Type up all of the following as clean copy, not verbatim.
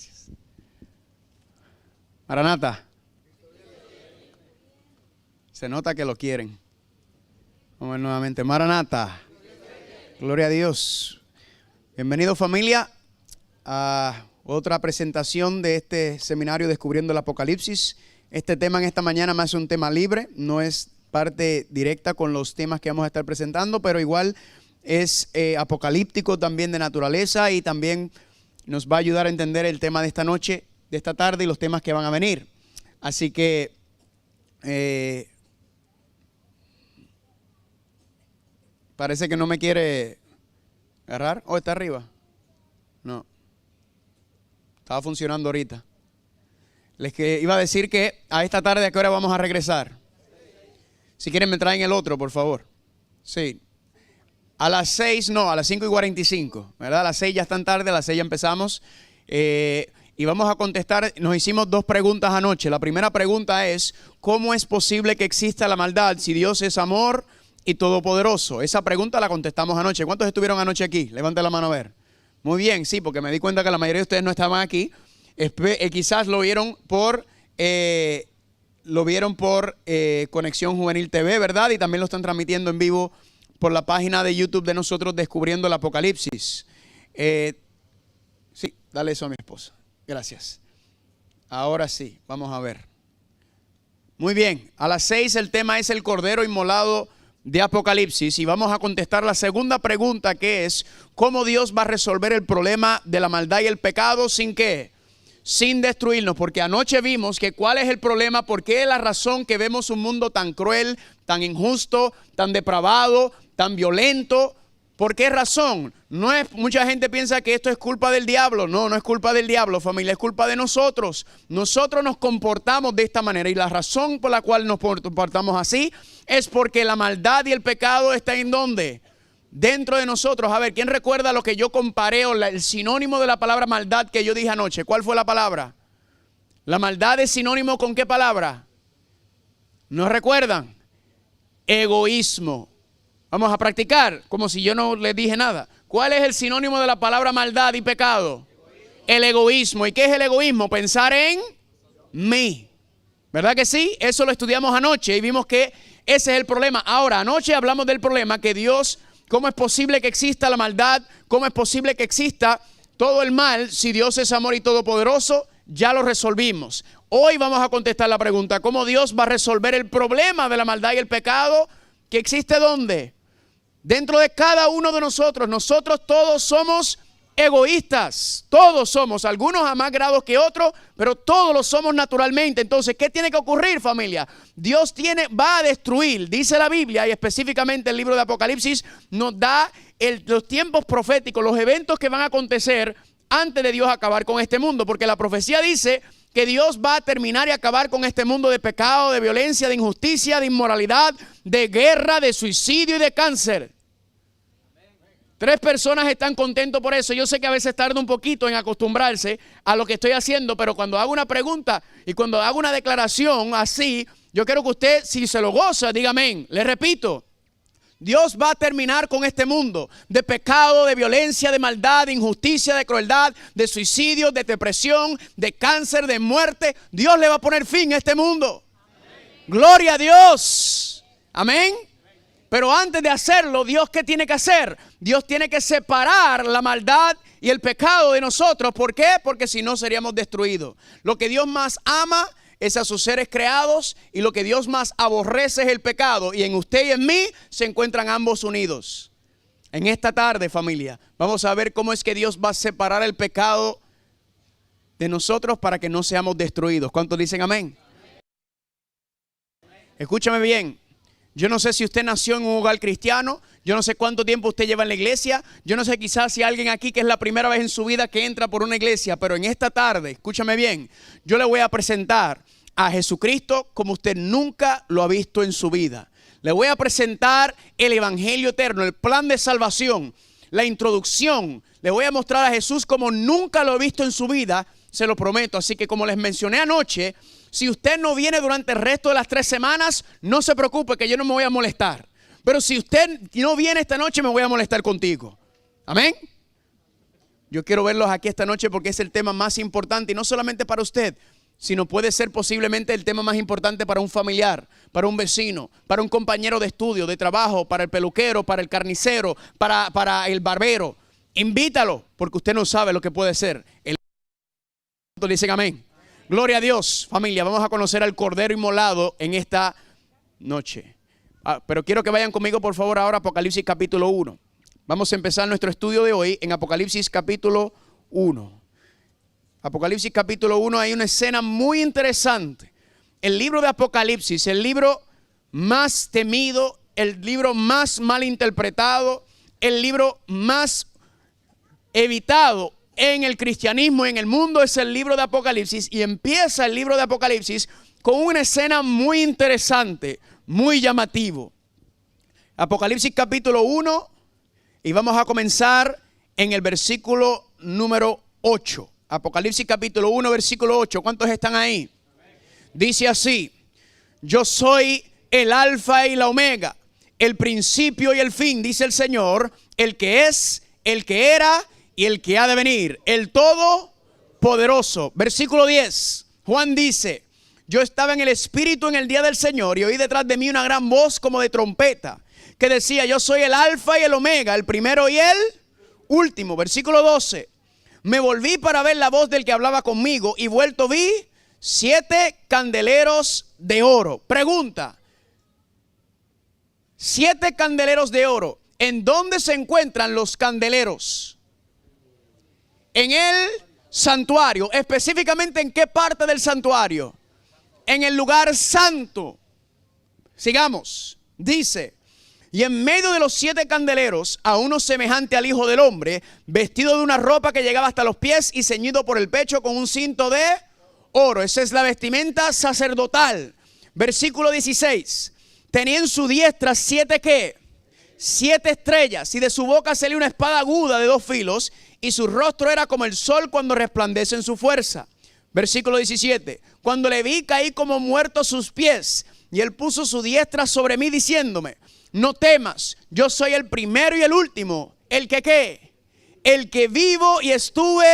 Gracias. Maranata. Se nota que lo quieren. Vamos a ver nuevamente. Maranata. Gloria a Dios. Bienvenido, familia, a otra presentación de este seminario Descubriendo el Apocalipsis. Este tema en esta mañana más es un tema libre, no es parte directa con los temas que vamos a estar presentando, pero igual es apocalíptico también de naturaleza y también nos va a ayudar a entender el tema de esta noche, de esta tarde y los temas que van a venir. Así que parece que no me quiere agarrar. ¿O está arriba? No. Estaba funcionando ahorita. Les iba a decir que a esta tarde, ¿a qué hora vamos a regresar? Si quieren me traen el otro, por favor. Sí. A las 6, no, a las 5:45, ¿verdad? A las 6 ya es tan tarde, a las 6 ya empezamos. Y vamos a contestar, nos hicimos dos preguntas anoche. La primera pregunta es, ¿cómo es posible que exista la maldad si Dios es amor y todopoderoso? Esa pregunta la contestamos anoche. ¿Cuántos estuvieron anoche aquí? Levante la mano a ver. Muy bien, sí, porque me di cuenta que la mayoría de ustedes no estaban aquí. Quizás lo vieron por Conexión Juvenil TV, ¿verdad? Y también lo están transmitiendo en vivo por la página de YouTube de nosotros, Descubriendo el Apocalipsis. Sí, dale eso a mi esposa. Gracias. Ahora sí, vamos a ver. Muy bien, a las 6 el tema es el Cordero Inmolado de Apocalipsis y vamos a contestar la segunda pregunta, que es ¿cómo Dios va a resolver el problema de la maldad y el pecado sin qué? Sin destruirnos, porque anoche vimos que cuál es el problema, por qué es la razón que vemos un mundo tan cruel, tan injusto, tan depravado, tan violento. ¿Por qué razón? No es, mucha gente piensa que esto es culpa del diablo. No, no es culpa del diablo, familia, es culpa de nosotros. Nosotros nos comportamos de esta manera y la razón por la cual nos comportamos así es porque la maldad y el pecado están ¿en dónde? Dentro de nosotros. A ver, ¿quién recuerda lo que yo comparé o el sinónimo de la palabra maldad que yo dije anoche? ¿Cuál fue la palabra? La maldad es sinónimo ¿con qué palabra? ¿No recuerdan? Egoísmo. Vamos a practicar como si yo no les dije nada. ¿Cuál es el sinónimo de la palabra maldad y pecado? El egoísmo. ¿Y qué es el egoísmo? Pensar en mí. ¿Verdad que sí? Eso lo estudiamos anoche y vimos que ese es el problema. Ahora, anoche hablamos del problema que Dios, ¿cómo es posible que exista la maldad? ¿Cómo es posible que exista todo el mal si Dios es amor y todopoderoso? Ya lo resolvimos. Hoy vamos a contestar la pregunta, ¿cómo Dios va a resolver el problema de la maldad y el pecado que existe dónde? Dentro de cada uno de nosotros. Nosotros todos somos egoístas, todos somos, algunos a más grados que otros, pero todos lo somos naturalmente. Entonces, ¿qué tiene que ocurrir, familia? Dios va a destruir, dice la Biblia, y específicamente el libro de Apocalipsis nos da los tiempos proféticos, los eventos que van a acontecer antes de Dios acabar con este mundo, porque la profecía dice que Dios va a terminar y acabar con este mundo de pecado, de violencia, de injusticia, de inmoralidad, de guerra, de suicidio y de cáncer. 3 personas están contentos por eso. Yo sé que a veces tarda un poquito en acostumbrarse a lo que estoy haciendo, pero cuando hago una pregunta y cuando hago una declaración así, yo quiero que usted, si se lo goza, diga amén. Le repito, Dios va a terminar con este mundo de pecado, de violencia, de maldad, de injusticia, de crueldad, de suicidio, de depresión, de cáncer, de muerte. Dios le va a poner fin a este mundo. Amén. Gloria a Dios. Amén. Pero antes de hacerlo, ¿Dios qué tiene que hacer? Dios tiene que separar la maldad y el pecado de nosotros. ¿Por qué? Porque si no seríamos destruidos. Lo que Dios más ama es a sus seres creados y lo que Dios más aborrece es el pecado. Y en usted y en mí se encuentran ambos unidos. En esta tarde, familia, vamos a ver cómo es que Dios va a separar el pecado de nosotros para que no seamos destruidos. ¿Cuántos dicen amén? Escúchame bien. Yo no sé si usted nació en un hogar cristiano, yo no sé cuánto tiempo usted lleva en la iglesia, yo no sé quizás si hay alguien aquí que es la primera vez en su vida que entra por una iglesia, pero en esta tarde, escúchame bien, yo le voy a presentar a Jesucristo como usted nunca lo ha visto en su vida. Le voy a presentar el evangelio eterno, el plan de salvación, la introducción. Le voy a mostrar a Jesús como nunca lo ha visto en su vida, se lo prometo. Así que como les mencioné anoche, si usted no viene durante el resto de las 3 semanas, no se preocupe que yo no me voy a molestar. Pero si usted no viene esta noche, me voy a molestar contigo. Amén. Yo quiero verlos aquí esta noche porque es el tema más importante y no solamente para usted, sino puede ser posiblemente el tema más importante para un familiar, para un vecino, para un compañero de estudio, de trabajo, para el peluquero, para el carnicero, para el barbero. Invítalo, porque usted no sabe lo que puede ser. Dicen amén. Gloria a Dios, familia. Vamos a conocer al Cordero Inmolado en esta noche. Pero quiero que vayan conmigo, por favor, ahora a Apocalipsis capítulo 1. Vamos a empezar nuestro estudio de hoy en Apocalipsis capítulo 1. Apocalipsis capítulo 1 hay una escena muy interesante. El libro de Apocalipsis, el libro más temido, el libro más mal interpretado, el libro más evitado en el cristianismo, en el mundo, es el libro de Apocalipsis. Y empieza el libro de Apocalipsis con una escena muy interesante, muy llamativo. Apocalipsis capítulo 1 y vamos a comenzar en el versículo número 8. Apocalipsis capítulo 1, versículo 8. ¿Cuántos están ahí? Dice así: yo soy el alfa y la omega, el principio y el fin, dice el Señor, el que es, el que era y el que ha de venir, el todopoderoso. Versículo 10. Juan dice: yo estaba en el Espíritu en el día del Señor y oí detrás de mí una gran voz como de trompeta que decía: yo soy el alfa y el omega, el primero y el último. Versículo 12. Me volví para ver la voz del que hablaba conmigo y vuelto vi 7 candeleros de oro. Pregunta: 7 candeleros de oro. ¿En dónde se encuentran los candeleros? En el santuario. Específicamente, ¿en qué parte del santuario? En el lugar santo. Sigamos. Dice: y en medio de los 7 candeleros, a uno semejante al Hijo del Hombre, vestido de una ropa que llegaba hasta los pies y ceñido por el pecho con un cinto de oro. Esa es la vestimenta sacerdotal. Versículo 16. Tenía en su diestra 7 ¿qué? 7 estrellas, y de su boca salía una espada aguda de 2 filos, y su rostro era como el sol cuando resplandece en su fuerza. Versículo 17. Cuando le vi, caí como muerto a sus pies, y él puso su diestra sobre mí diciéndome: no temas, yo soy el primero y el último, el que ¿qué? El que vivo y estuve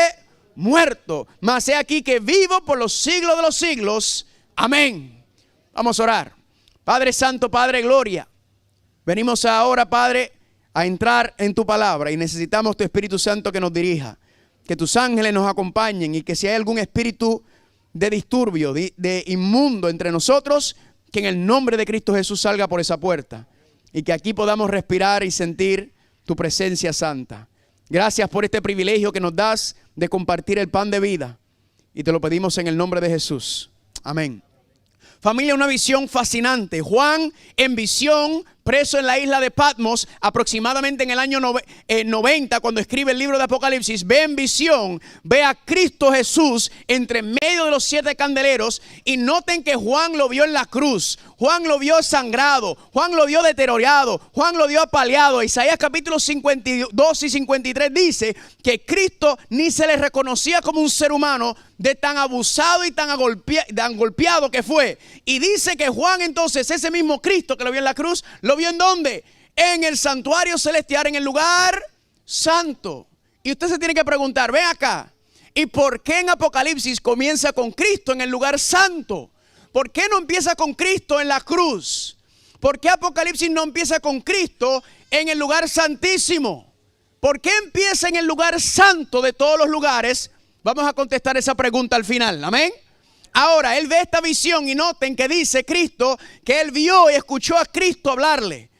muerto, mas he aquí que vivo por los siglos de los siglos. Amén. Vamos a orar. Padre Santo, Padre Gloria, venimos ahora, Padre, a entrar en tu palabra y necesitamos tu Espíritu Santo que nos dirija, que tus ángeles nos acompañen y que si hay algún espíritu de disturbio, de inmundo entre nosotros, que en el nombre de Cristo Jesús salga por esa puerta. Y que aquí podamos respirar y sentir tu presencia santa. Gracias por este privilegio que nos das de compartir el pan de vida. Y te lo pedimos en el nombre de Jesús. Amén. Familia, una visión fascinante. Juan, en visión, preso en la isla de Patmos, aproximadamente en el año 90, cuando escribe el libro de Apocalipsis, ve en visión, ve a Cristo Jesús entre medio de los 7 candeleros. Y noten que Juan lo vio en la cruz, Juan lo vio sangrado, Juan lo vio deteriorado, Juan lo vio apaleado. Isaías capítulo 52 y 53 dice que Cristo ni se le reconocía como un ser humano de tan abusado y tan golpeado que fue. Y dice que Juan, entonces, ese mismo Cristo que lo vio en la cruz, ¿lo vio en dónde? En el santuario celestial, en el lugar santo. Y usted se tiene que preguntar, ven acá, ¿y por qué en Apocalipsis comienza con Cristo en el lugar santo? ¿Por qué no empieza con Cristo en la cruz? ¿Por qué Apocalipsis no empieza con Cristo en el lugar santísimo? ¿Por qué empieza en el lugar santo de todos los lugares? Vamos a contestar esa pregunta al final, amén. Ahora, él ve esta visión y noten que dice Cristo que él vio y escuchó a Cristo hablarle.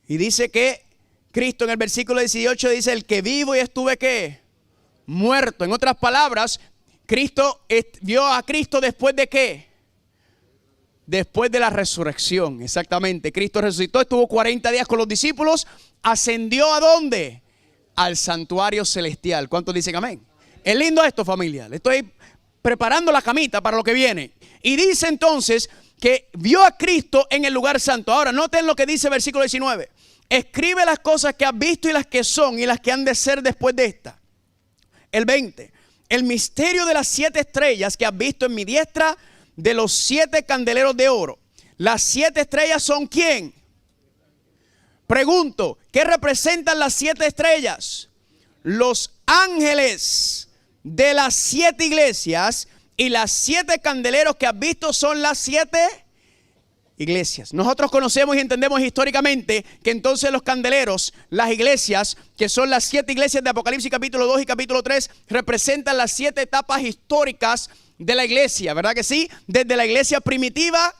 Y dice que Cristo en el versículo 18 dice: el que vivo y estuve ¿qué? Muerto. En otras palabras, Cristo vio a Cristo después de ¿qué? Después de la resurrección, exactamente. Cristo resucitó, estuvo 40 días con los discípulos, ascendió ¿a dónde? Al santuario celestial. ¿Cuántos dicen amén? Es lindo esto, familia. Le estoy preparando la camita para lo que viene. Y dice entonces que vio a Cristo en el lugar santo. Ahora noten lo que dice el versículo 19. Escribe las cosas que has visto y las que son y las que han de ser después de esta. El 20. El misterio de las 7 estrellas que has visto en mi diestra, de los 7 candeleros de oro. Las 7 estrellas son ¿quién? Pregunto, ¿qué representan las 7 estrellas? Los ángeles de las 7 iglesias, y las 7 candeleros que has visto son las 7 iglesias. Nosotros conocemos y entendemos históricamente que entonces los candeleros, las iglesias, que son las 7 iglesias de Apocalipsis capítulo 2 y capítulo 3, representan las 7 etapas históricas de la iglesia, ¿verdad que sí? Desde la iglesia primitiva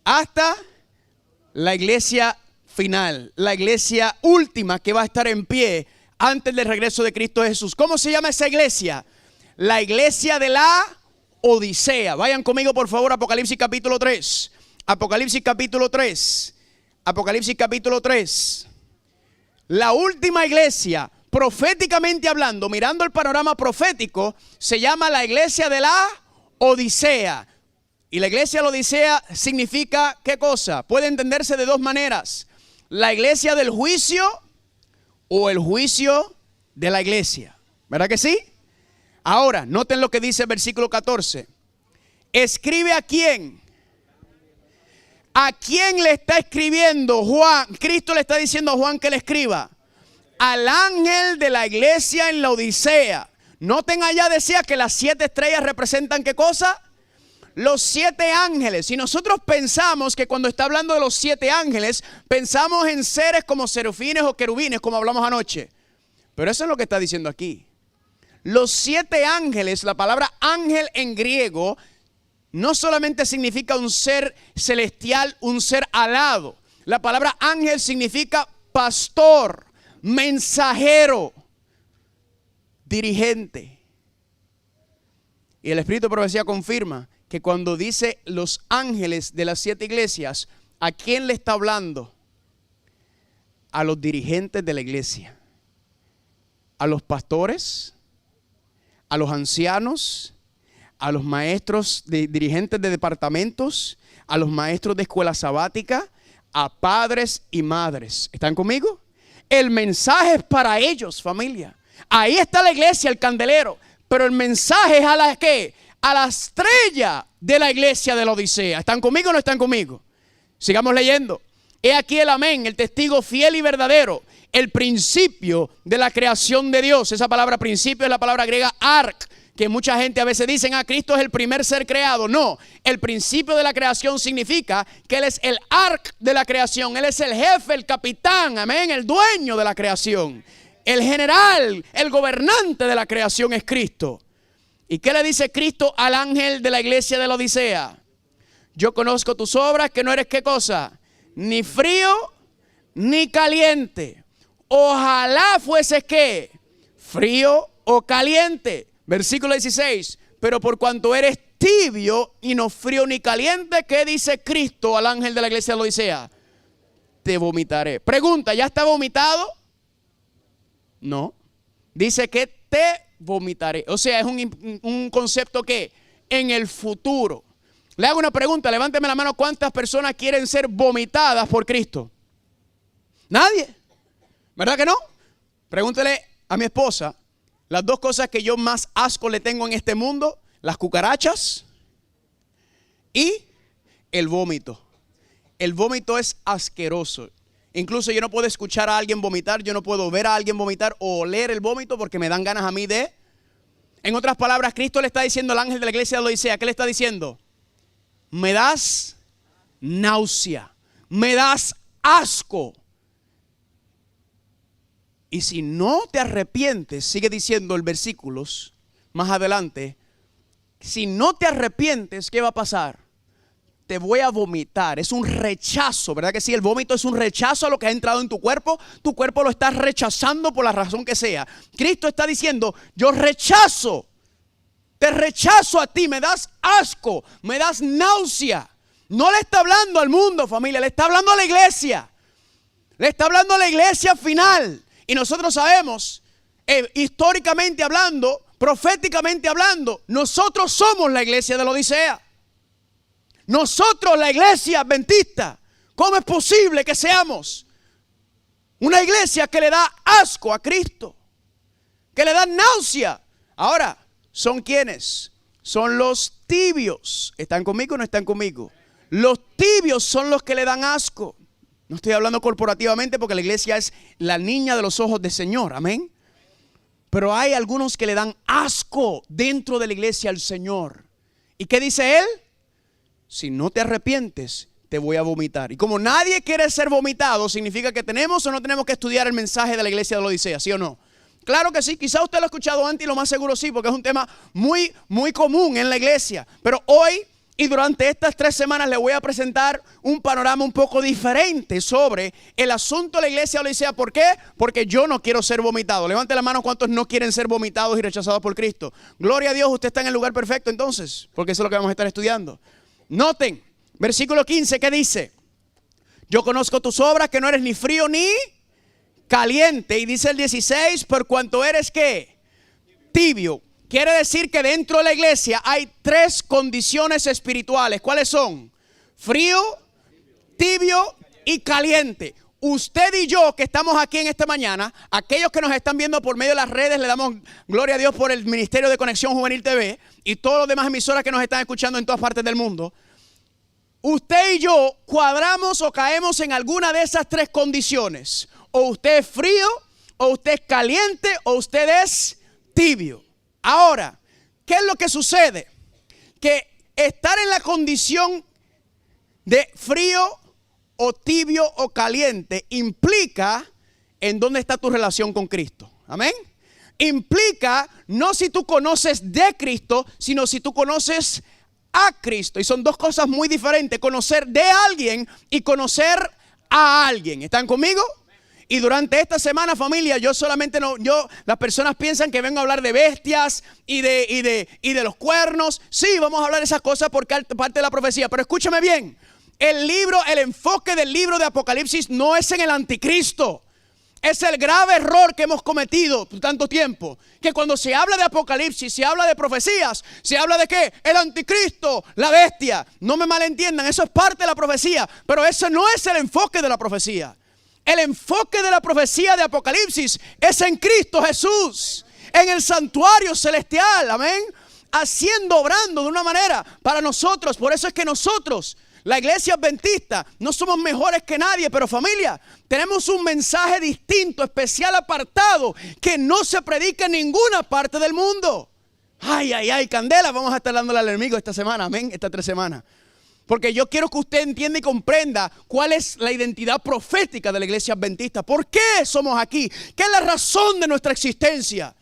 hasta la iglesia final, la iglesia última que va a estar en pie antes del regreso de Cristo Jesús. ¿Cómo se llama esa iglesia? La iglesia de la Odisea. Vayan conmigo por favor a Apocalipsis capítulo 3. Apocalipsis capítulo 3. Apocalipsis capítulo 3. La última iglesia, proféticamente hablando, mirando el panorama profético, se llama la iglesia de la Odisea. Y la iglesia de la Odisea significa ¿qué cosa? Puede entenderse de dos maneras. La iglesia del juicio o el juicio de la iglesia. ¿Verdad que sí? Ahora, noten lo que dice el versículo 14. ¿Escribe a quién? ¿A quién le está escribiendo Juan? Cristo le está diciendo a Juan que le escriba. Al ángel de la iglesia en la Odisea. Noten allá decía que las 7 estrellas representan ¿qué cosa? Los 7 ángeles. Y nosotros pensamos que cuando está hablando de los 7 ángeles, pensamos en seres como serafines o querubines, como hablamos anoche. Pero eso es lo que está diciendo aquí. Los 7 ángeles, la palabra ángel en griego, no solamente significa un ser celestial, un ser alado. La palabra ángel significa pastor, mensajero, dirigente. Y el Espíritu de Profecía confirma que cuando dice los ángeles de las 7 iglesias, ¿a quién le está hablando? A los dirigentes de la iglesia, a los pastores, a los ancianos, a los maestros, dirigentes de departamentos, a los maestros de escuela sabática, a padres y madres. ¿Están conmigo? El mensaje es para ellos, familia. Ahí está la iglesia, el candelero. Pero el mensaje es a la ¿qué? A la estrella de la iglesia de la Odisea. ¿Están conmigo o no están conmigo? Sigamos leyendo. He aquí el amén, el testigo fiel y verdadero, el principio de la creación de Dios. Esa palabra principio es la palabra griega ark, que mucha gente a veces dicen, Cristo es el primer ser creado. No, el principio de la creación significa que Él es el ark de la creación. Él es el jefe, el capitán, amén, el dueño de la creación. El general, el gobernante de la creación es Cristo. ¿Y qué le dice Cristo al ángel de la iglesia de la Odisea? Yo conozco tus obras, que no eres ¿qué cosa? Ni frío, ni caliente. Ojalá fueses ¿qué? Frío o caliente. Versículo 16. Pero por cuanto eres tibio y no frío ni caliente, ¿qué dice Cristo al ángel de la iglesia de la Odisea? Te vomitaré. Pregunta, ¿ya está vomitado? No. Dice que te vomitaré. O sea, es un concepto que en el futuro. Le hago una pregunta, levánteme la mano. ¿Cuántas personas quieren ser vomitadas por Cristo? Nadie. ¿Verdad que no? Pregúntele a mi esposa. Las 2 cosas que yo más asco le tengo en este mundo: las cucarachas y el vómito. El vómito es asqueroso. Incluso yo no puedo escuchar a alguien vomitar, yo no puedo ver a alguien vomitar o oler el vómito porque me dan ganas a mí de... En otras palabras, Cristo le está diciendo al ángel de la iglesia de la Odisea, ¿qué le está diciendo? Me das náusea, me das asco. Y si no te arrepientes, sigue diciendo el versículos más adelante, si no te arrepientes, ¿qué va a pasar? Te voy a vomitar. Es un rechazo, ¿verdad que sí? El vómito es un rechazo a lo que ha entrado en tu cuerpo. Tu cuerpo lo está rechazando por la razón que sea. Cristo está diciendo, yo rechazo, te rechazo a ti, me das asco, me das náusea. No le está hablando al mundo, familia, le está hablando a la iglesia. Le está hablando a la iglesia final. Y nosotros sabemos, históricamente hablando, proféticamente hablando, nosotros somos la iglesia de la Odisea. Nosotros, la iglesia adventista, ¿cómo es posible que seamos una iglesia que le da asco a Cristo? Que le da náusea. Ahora, ¿son quiénes? Son los tibios. ¿Están conmigo o no están conmigo? Los tibios son los que le dan asco. No estoy hablando corporativamente porque la iglesia es la niña de los ojos del Señor. Amén. Pero hay algunos que le dan asco dentro de la iglesia al Señor. ¿Y qué dice Él? Si no te arrepientes, te voy a vomitar. Y como nadie quiere ser vomitado, significa que tenemos o no tenemos que estudiar el mensaje de la iglesia de la Odisea, ¿sí o no? Claro que sí, quizá usted lo ha escuchado antes y lo más seguro sí, porque es un tema muy, muy común en la iglesia. Pero hoy y durante estas 3 semanas le voy a presentar un panorama un poco diferente sobre el asunto de la iglesia de la Odisea. ¿Por qué? Porque yo no quiero ser vomitado. Levante la mano cuántos no quieren ser vomitados y rechazados por Cristo. Gloria a Dios, usted está en el lugar perfecto entonces, porque eso es lo que vamos a estar estudiando. Noten, versículo 15, ¿qué dice? Yo conozco tus obras, que no eres ni frío ni caliente. Y dice el 16, por cuanto eres ¿qué? Tibio. Quiere decir que dentro de la iglesia hay 3 condiciones espirituales. ¿Cuáles son? Frío, tibio y caliente. Usted y yo que estamos aquí en esta mañana, aquellos que nos están viendo por medio de las redes, le damos gloria a Dios por el Ministerio de Conexión Juvenil TV y todos los demás emisoras que nos están escuchando en todas partes del mundo. Usted y yo cuadramos o caemos en alguna de esas 3 condiciones. O usted es frío, o usted es caliente, o usted es tibio. Ahora, ¿qué es lo que sucede? Que estar en la condición de frío o tibio o caliente implica en dónde está tu relación con Cristo. Amén. Implica no si tú conoces de Cristo, sino si tú conoces a Cristo. Y son 2 cosas muy diferentes: conocer de alguien y conocer a alguien. ¿Están conmigo? Y durante esta semana, familia, las personas piensan que vengo a hablar de bestias y de los cuernos. Sí, vamos a hablar de esas cosas porque es parte de la profecía. Pero escúchame bien, el enfoque del libro de Apocalipsis no es en el anticristo. Es el grave error que hemos cometido por tanto tiempo, que cuando se habla de Apocalipsis, se habla de profecías, se habla de ¿qué? El anticristo, la bestia. No me malentiendan, eso es parte de la profecía, pero ese no es el enfoque de la profecía. El enfoque de la profecía de Apocalipsis es en Cristo Jesús, en el santuario celestial, amén, obrando de una manera para nosotros. Por eso es que nosotros, la iglesia adventista, no somos mejores que nadie, pero familia, tenemos un mensaje distinto, especial, apartado, que no se predica en ninguna parte del mundo. Ay, ay, ay, candela, vamos a estar dándole al enemigo esta semana, amén, estas 3 semanas. Porque yo quiero que usted entienda y comprenda cuál es la identidad profética de la iglesia adventista. ¿Por qué somos aquí? ¿Qué es la razón de nuestra existencia?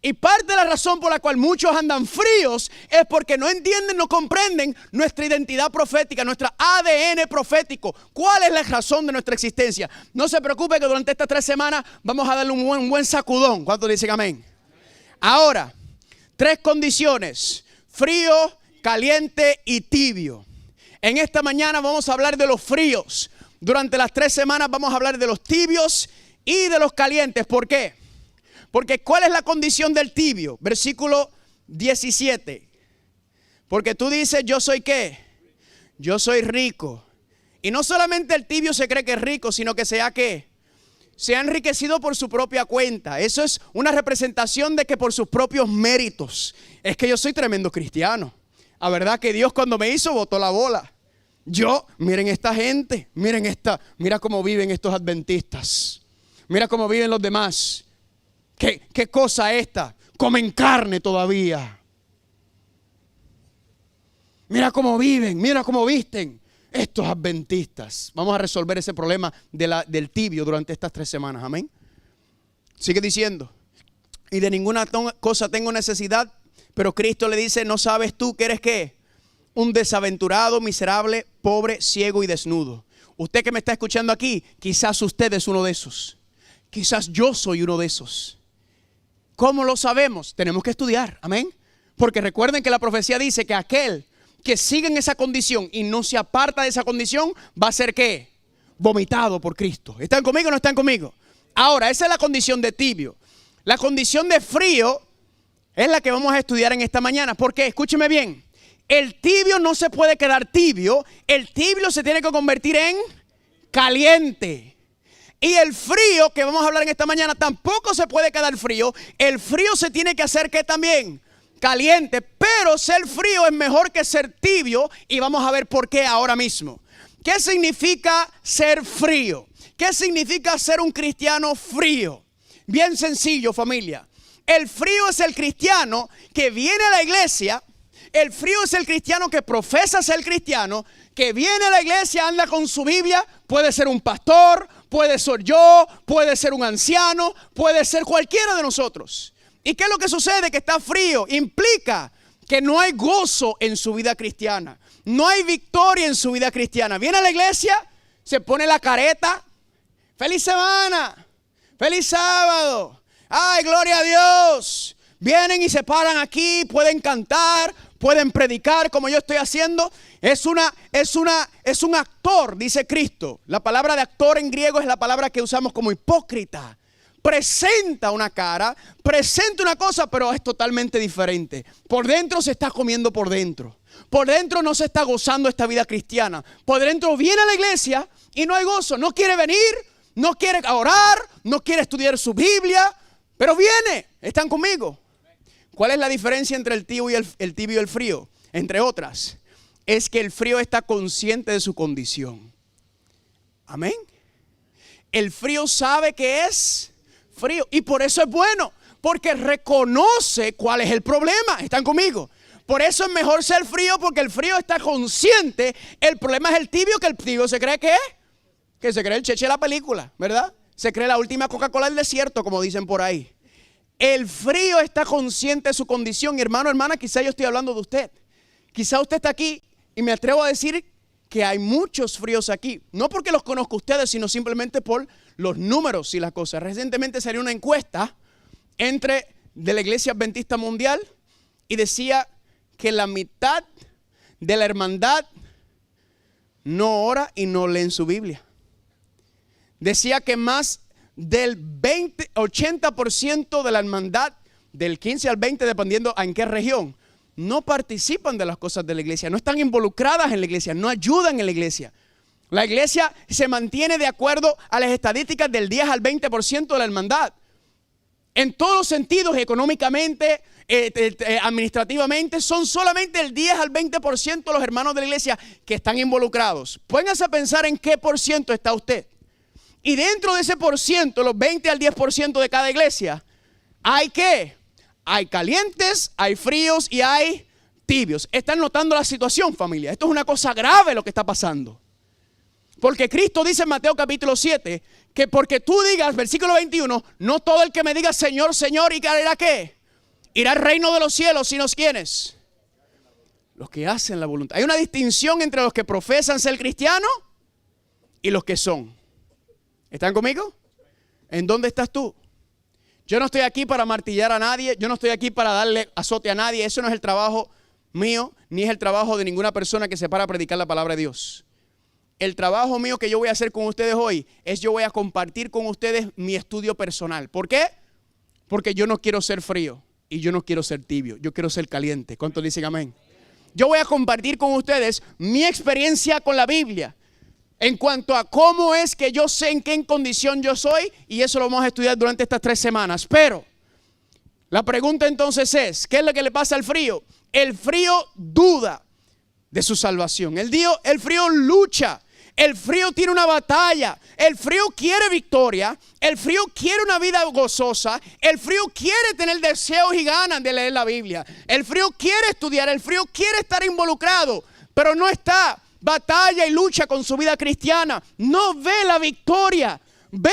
Y parte de la razón por la cual muchos andan fríos es porque no entienden, no comprenden nuestra identidad profética, nuestra ADN profético. ¿Cuál es la razón de nuestra existencia? No se preocupe que durante estas 3 semanas vamos a darle un buen sacudón. ¿Cuántos dicen amén? Ahora, 3 condiciones: frío, caliente y tibio. En esta mañana vamos a hablar de los fríos. Durante las 3 semanas vamos a hablar de los tibios y de los calientes. ¿Por qué? Porque ¿cuál es la condición del tibio? Versículo 17. Porque tú dices, ¿yo soy qué? Yo soy rico. Y no solamente el tibio se cree que es rico, sino que sea ¿qué? Se ha enriquecido por su propia cuenta. Eso es una representación de que por sus propios méritos. Es que yo soy tremendo cristiano. La verdad que Dios cuando me hizo botó la bola. Miren esta gente, mira cómo viven estos adventistas. Mira cómo viven los demás. ¿Qué cosa esta? Comen carne todavía. Mira cómo viven, mira cómo visten estos adventistas. Vamos a resolver ese problema del tibio durante estas 3 semanas, amén. Sigue diciendo, y de ninguna cosa tengo necesidad, pero Cristo le dice, ¿no sabes tú que eres qué? Un desaventurado, miserable, pobre, ciego y desnudo. Usted que me está escuchando aquí, quizás usted es uno de esos. Quizás yo soy uno de esos. ¿Cómo lo sabemos? Tenemos que estudiar, amén. Porque recuerden que la profecía dice que aquel que sigue en esa condición y no se aparta de esa condición, va a ser ¿qué? Vomitado por Cristo. ¿Están conmigo o no están conmigo? Ahora, esa es la condición de tibio. La condición de frío es la que vamos a estudiar en esta mañana. Porque, escúcheme bien, el tibio no se puede quedar tibio. El tibio se tiene que convertir en caliente. Y el frío que vamos a hablar en esta mañana tampoco se puede quedar frío. El frío se tiene que hacer ¿qué también? Caliente. Pero ser frío es mejor que ser tibio. Y vamos a ver por qué ahora mismo. ¿Qué significa ser frío? ¿Qué significa ser un cristiano frío? Bien sencillo, familia. El frío es el cristiano que viene a la iglesia. El frío es el cristiano que profesa ser cristiano, que viene a la iglesia, anda con su Biblia. Puede ser un pastor, puede ser yo, puede ser un anciano, puede ser cualquiera de nosotros. ¿Y qué es lo que sucede? Que está frío. Implica que no hay gozo en su vida cristiana. No hay victoria en su vida cristiana. Viene a la iglesia, se pone la careta. ¡Feliz semana! ¡Feliz sábado! ¡Ay, gloria a Dios! Vienen y se paran aquí, pueden cantar, pueden predicar como yo estoy haciendo. Es un actor, dice Cristo. La palabra de actor en griego es la palabra que usamos como hipócrita. Presenta una cara, presenta una cosa, pero es totalmente diferente. Por dentro se está comiendo por dentro. Por dentro no se está gozando esta vida cristiana. Por dentro viene a la iglesia y no hay gozo. No quiere venir, no quiere orar, no quiere estudiar su Biblia, pero viene. ¿Están conmigo? ¿Cuál es la diferencia entre el tibio y el frío? Entre otras, es que el frío está consciente de su condición. Amén. El frío sabe que es frío y por eso es bueno, porque reconoce cuál es el problema. ¿Están conmigo? Por eso es mejor ser frío, porque el frío está consciente. El problema es el tibio, que el tibio se cree que se cree el cheche de la película, ¿verdad? Se cree la última Coca-Cola del desierto, como dicen por ahí. El frío está consciente de su condición. Y hermano, hermana, quizá yo estoy hablando de usted. Quizá usted está aquí y me atrevo a decir que hay muchos fríos aquí. No porque los conozco a ustedes, sino simplemente por los números y las cosas. Recientemente salió una encuesta de la Iglesia Adventista Mundial y decía que la mitad de la hermandad no ora y no leen su Biblia. Decía que más del 80% de la hermandad, del 15 al 20, dependiendo en qué región, no participan de las cosas de la iglesia, no están involucradas en la iglesia, no ayudan en la iglesia. La iglesia se mantiene de acuerdo a las estadísticas del 10 al 20% de la hermandad. En todos los sentidos, económicamente, administrativamente, son solamente el 10 al 20% de los hermanos de la iglesia que están involucrados. Pónganse a pensar en qué por ciento está usted. Y dentro de ese por ciento, los 20 al 10% de cada iglesia, ¿hay qué? Hay calientes, hay fríos y hay tibios. ¿Están notando la situación, familia? Esto es una cosa grave lo que está pasando. Porque Cristo dice en Mateo capítulo 7, que porque tú digas, versículo 21, no todo el que me diga Señor, Señor, ¿y hará qué? Irá al reino de los cielos, sino ¿quiénes? Los que hacen la voluntad. Hay una distinción entre los que profesan ser cristianos y los que son. ¿Están conmigo? ¿En dónde estás tú? Yo no estoy aquí para martillar a nadie. Yo no estoy aquí para darle azote a nadie. Eso no es el trabajo mío, ni es el trabajo de ninguna persona que se para a predicar la palabra de Dios. El trabajo mío que yo voy a hacer con ustedes hoy es yo voy a compartir con ustedes mi estudio personal. ¿Por qué? Porque yo no quiero ser frío y yo no quiero ser tibio. Yo quiero ser caliente. ¿Cuántos dicen amén? Yo voy a compartir con ustedes mi experiencia con la Biblia. En cuanto a cómo es que yo sé en qué condición yo soy, y eso lo vamos a estudiar durante estas 3 semanas. Pero la pregunta entonces es, ¿qué es lo que le pasa al frío? El frío duda de su salvación. El frío lucha. El frío tiene una batalla. El frío quiere victoria. El frío quiere una vida gozosa. El frío quiere tener deseos y ganas de leer la Biblia. El frío quiere estudiar. El frío quiere estar involucrado, pero no está. Batalla y lucha con su vida cristiana. No ve la victoria. Ve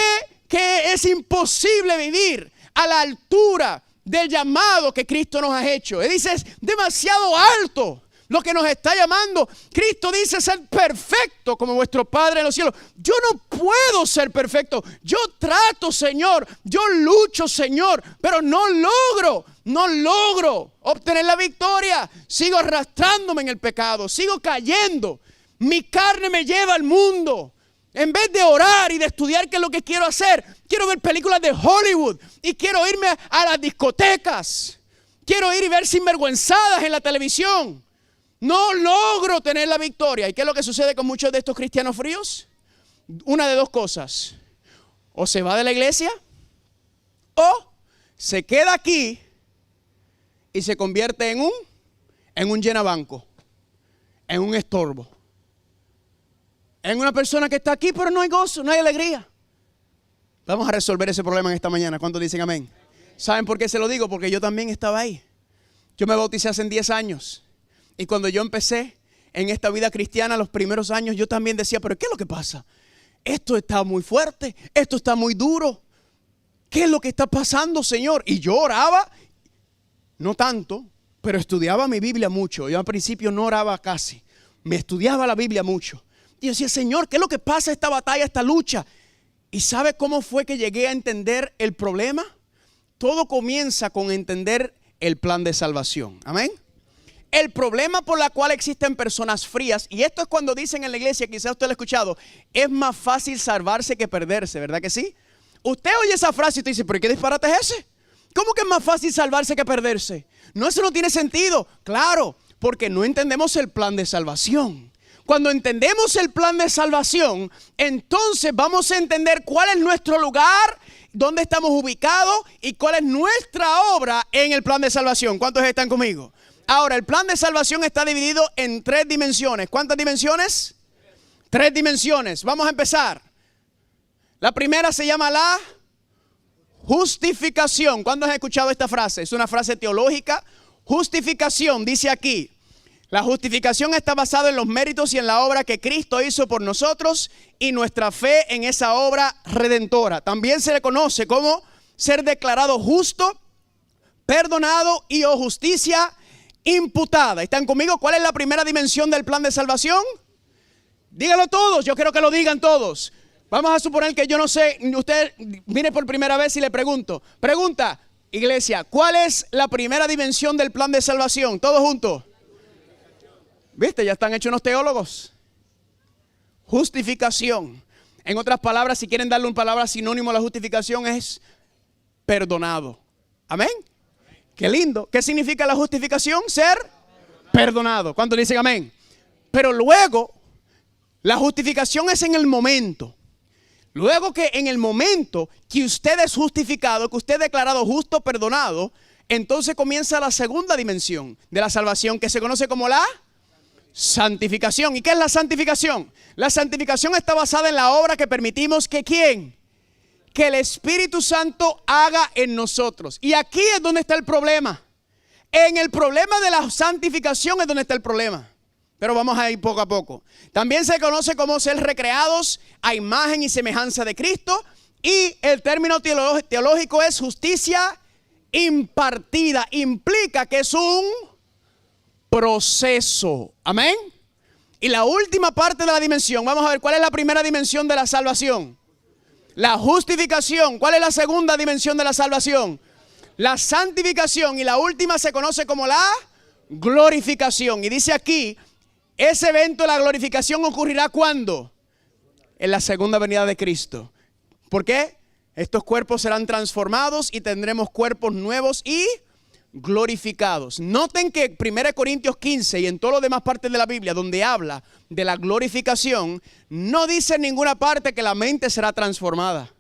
que es imposible vivir a la altura del llamado que Cristo nos ha hecho. Él dice, es demasiado alto lo que nos está llamando. Cristo dice ser perfecto como vuestro Padre en los cielos. Yo no puedo ser perfecto. Yo trato, Señor. Yo lucho, Señor. Pero no logro obtener la victoria. Sigo arrastrándome en el pecado. Sigo cayendo. Mi carne me lleva al mundo. En vez de orar y de estudiar qué es lo que quiero hacer, quiero ver películas de Hollywood y quiero irme a las discotecas. Quiero ir y ver sinvergüenzadas en la televisión. No logro tener la victoria. ¿Y qué es lo que sucede con muchos de estos cristianos fríos? Una de dos cosas. O se va de la iglesia o se queda aquí y se convierte en un llenabanco, en un estorbo. En una persona que está aquí, pero no hay gozo, no hay alegría. Vamos a resolver ese problema en esta mañana. ¿Cuántos dicen amén? ¿Saben por qué se lo digo? Porque yo también estaba ahí. Yo me bauticé hace 10 años. Y cuando yo empecé en esta vida cristiana, los primeros años, yo también decía, pero ¿qué es lo que pasa? Esto está muy fuerte, esto está muy duro. ¿Qué es lo que está pasando, Señor? Y yo oraba, no tanto, pero estudiaba mi Biblia mucho. Yo al principio no oraba casi, me estudiaba la Biblia mucho. Y yo decía, Señor, ¿qué es lo que pasa esta batalla, esta lucha? ¿Y sabe cómo fue que llegué a entender el problema? Todo comienza con entender el plan de salvación. Amén. El problema por la cual existen personas frías, y esto es cuando dicen en la iglesia, quizás usted lo ha escuchado, es más fácil salvarse que perderse, ¿verdad que sí? Usted oye esa frase y usted dice, ¿pero qué disparate es ese? ¿Cómo que es más fácil salvarse que perderse? No, eso no tiene sentido. Claro, porque no entendemos el plan de salvación. Cuando entendemos el plan de salvación, entonces vamos a entender cuál es nuestro lugar, dónde estamos ubicados y cuál es nuestra obra en el plan de salvación. ¿Cuántos están conmigo? Ahora, el plan de salvación está dividido en 3 dimensiones. ¿Cuántas dimensiones? 3 dimensiones. Vamos a empezar. La primera se llama la justificación. ¿Cuántos han escuchado esta frase? Es una frase teológica. Justificación, dice aquí. La justificación está basada en los méritos y en la obra que Cristo hizo por nosotros y nuestra fe en esa obra redentora. También se le conoce como ser declarado justo, perdonado y o justicia imputada. ¿Están conmigo? ¿Cuál es la primera dimensión del plan de salvación? Díganlo todos, yo quiero que lo digan todos. Vamos a suponer que yo no sé, usted viene por primera vez y le pregunto. Pregunta, iglesia, ¿cuál es la primera dimensión del plan de salvación? Todos juntos. ¿Viste? Ya están hechos unos teólogos. Justificación. En otras palabras, si quieren darle una palabra sinónimo a la justificación, es perdonado. Amén. Qué lindo. ¿Qué significa la justificación? Ser perdonado. ¿Cuántos dicen amén? Pero luego, la justificación es en el momento. Luego que en el momento que usted es justificado, que usted es declarado justo, perdonado, entonces comienza la segunda dimensión de la salvación, que se conoce como la santificación. ¿Y qué es la santificación? La santificación está basada en la obra que permitimos que ¿quién? Que el Espíritu Santo haga en nosotros. Y aquí es donde está el problema. En el problema de la santificación es donde está el problema. Pero vamos a ir poco a poco. También se conoce como ser recreados a imagen y semejanza de Cristo. Y el término teológico es justicia impartida. Implica que es un proceso. Amén. Y la última parte de la dimensión. Vamos a ver cuál es la primera dimensión de la salvación. La justificación. ¿Cuál es la segunda dimensión de la salvación? La santificación. Y la última se conoce como la glorificación. Y dice aquí, ese evento de la glorificación ocurrirá ¿cuándo? En la segunda venida de Cristo. ¿Por qué? Estos cuerpos serán transformados y tendremos cuerpos nuevos y glorificados. Noten que 1 Corintios 15 y en todas las demás partes de la Biblia donde habla de la glorificación, no dice en ninguna parte que la mente será transformada.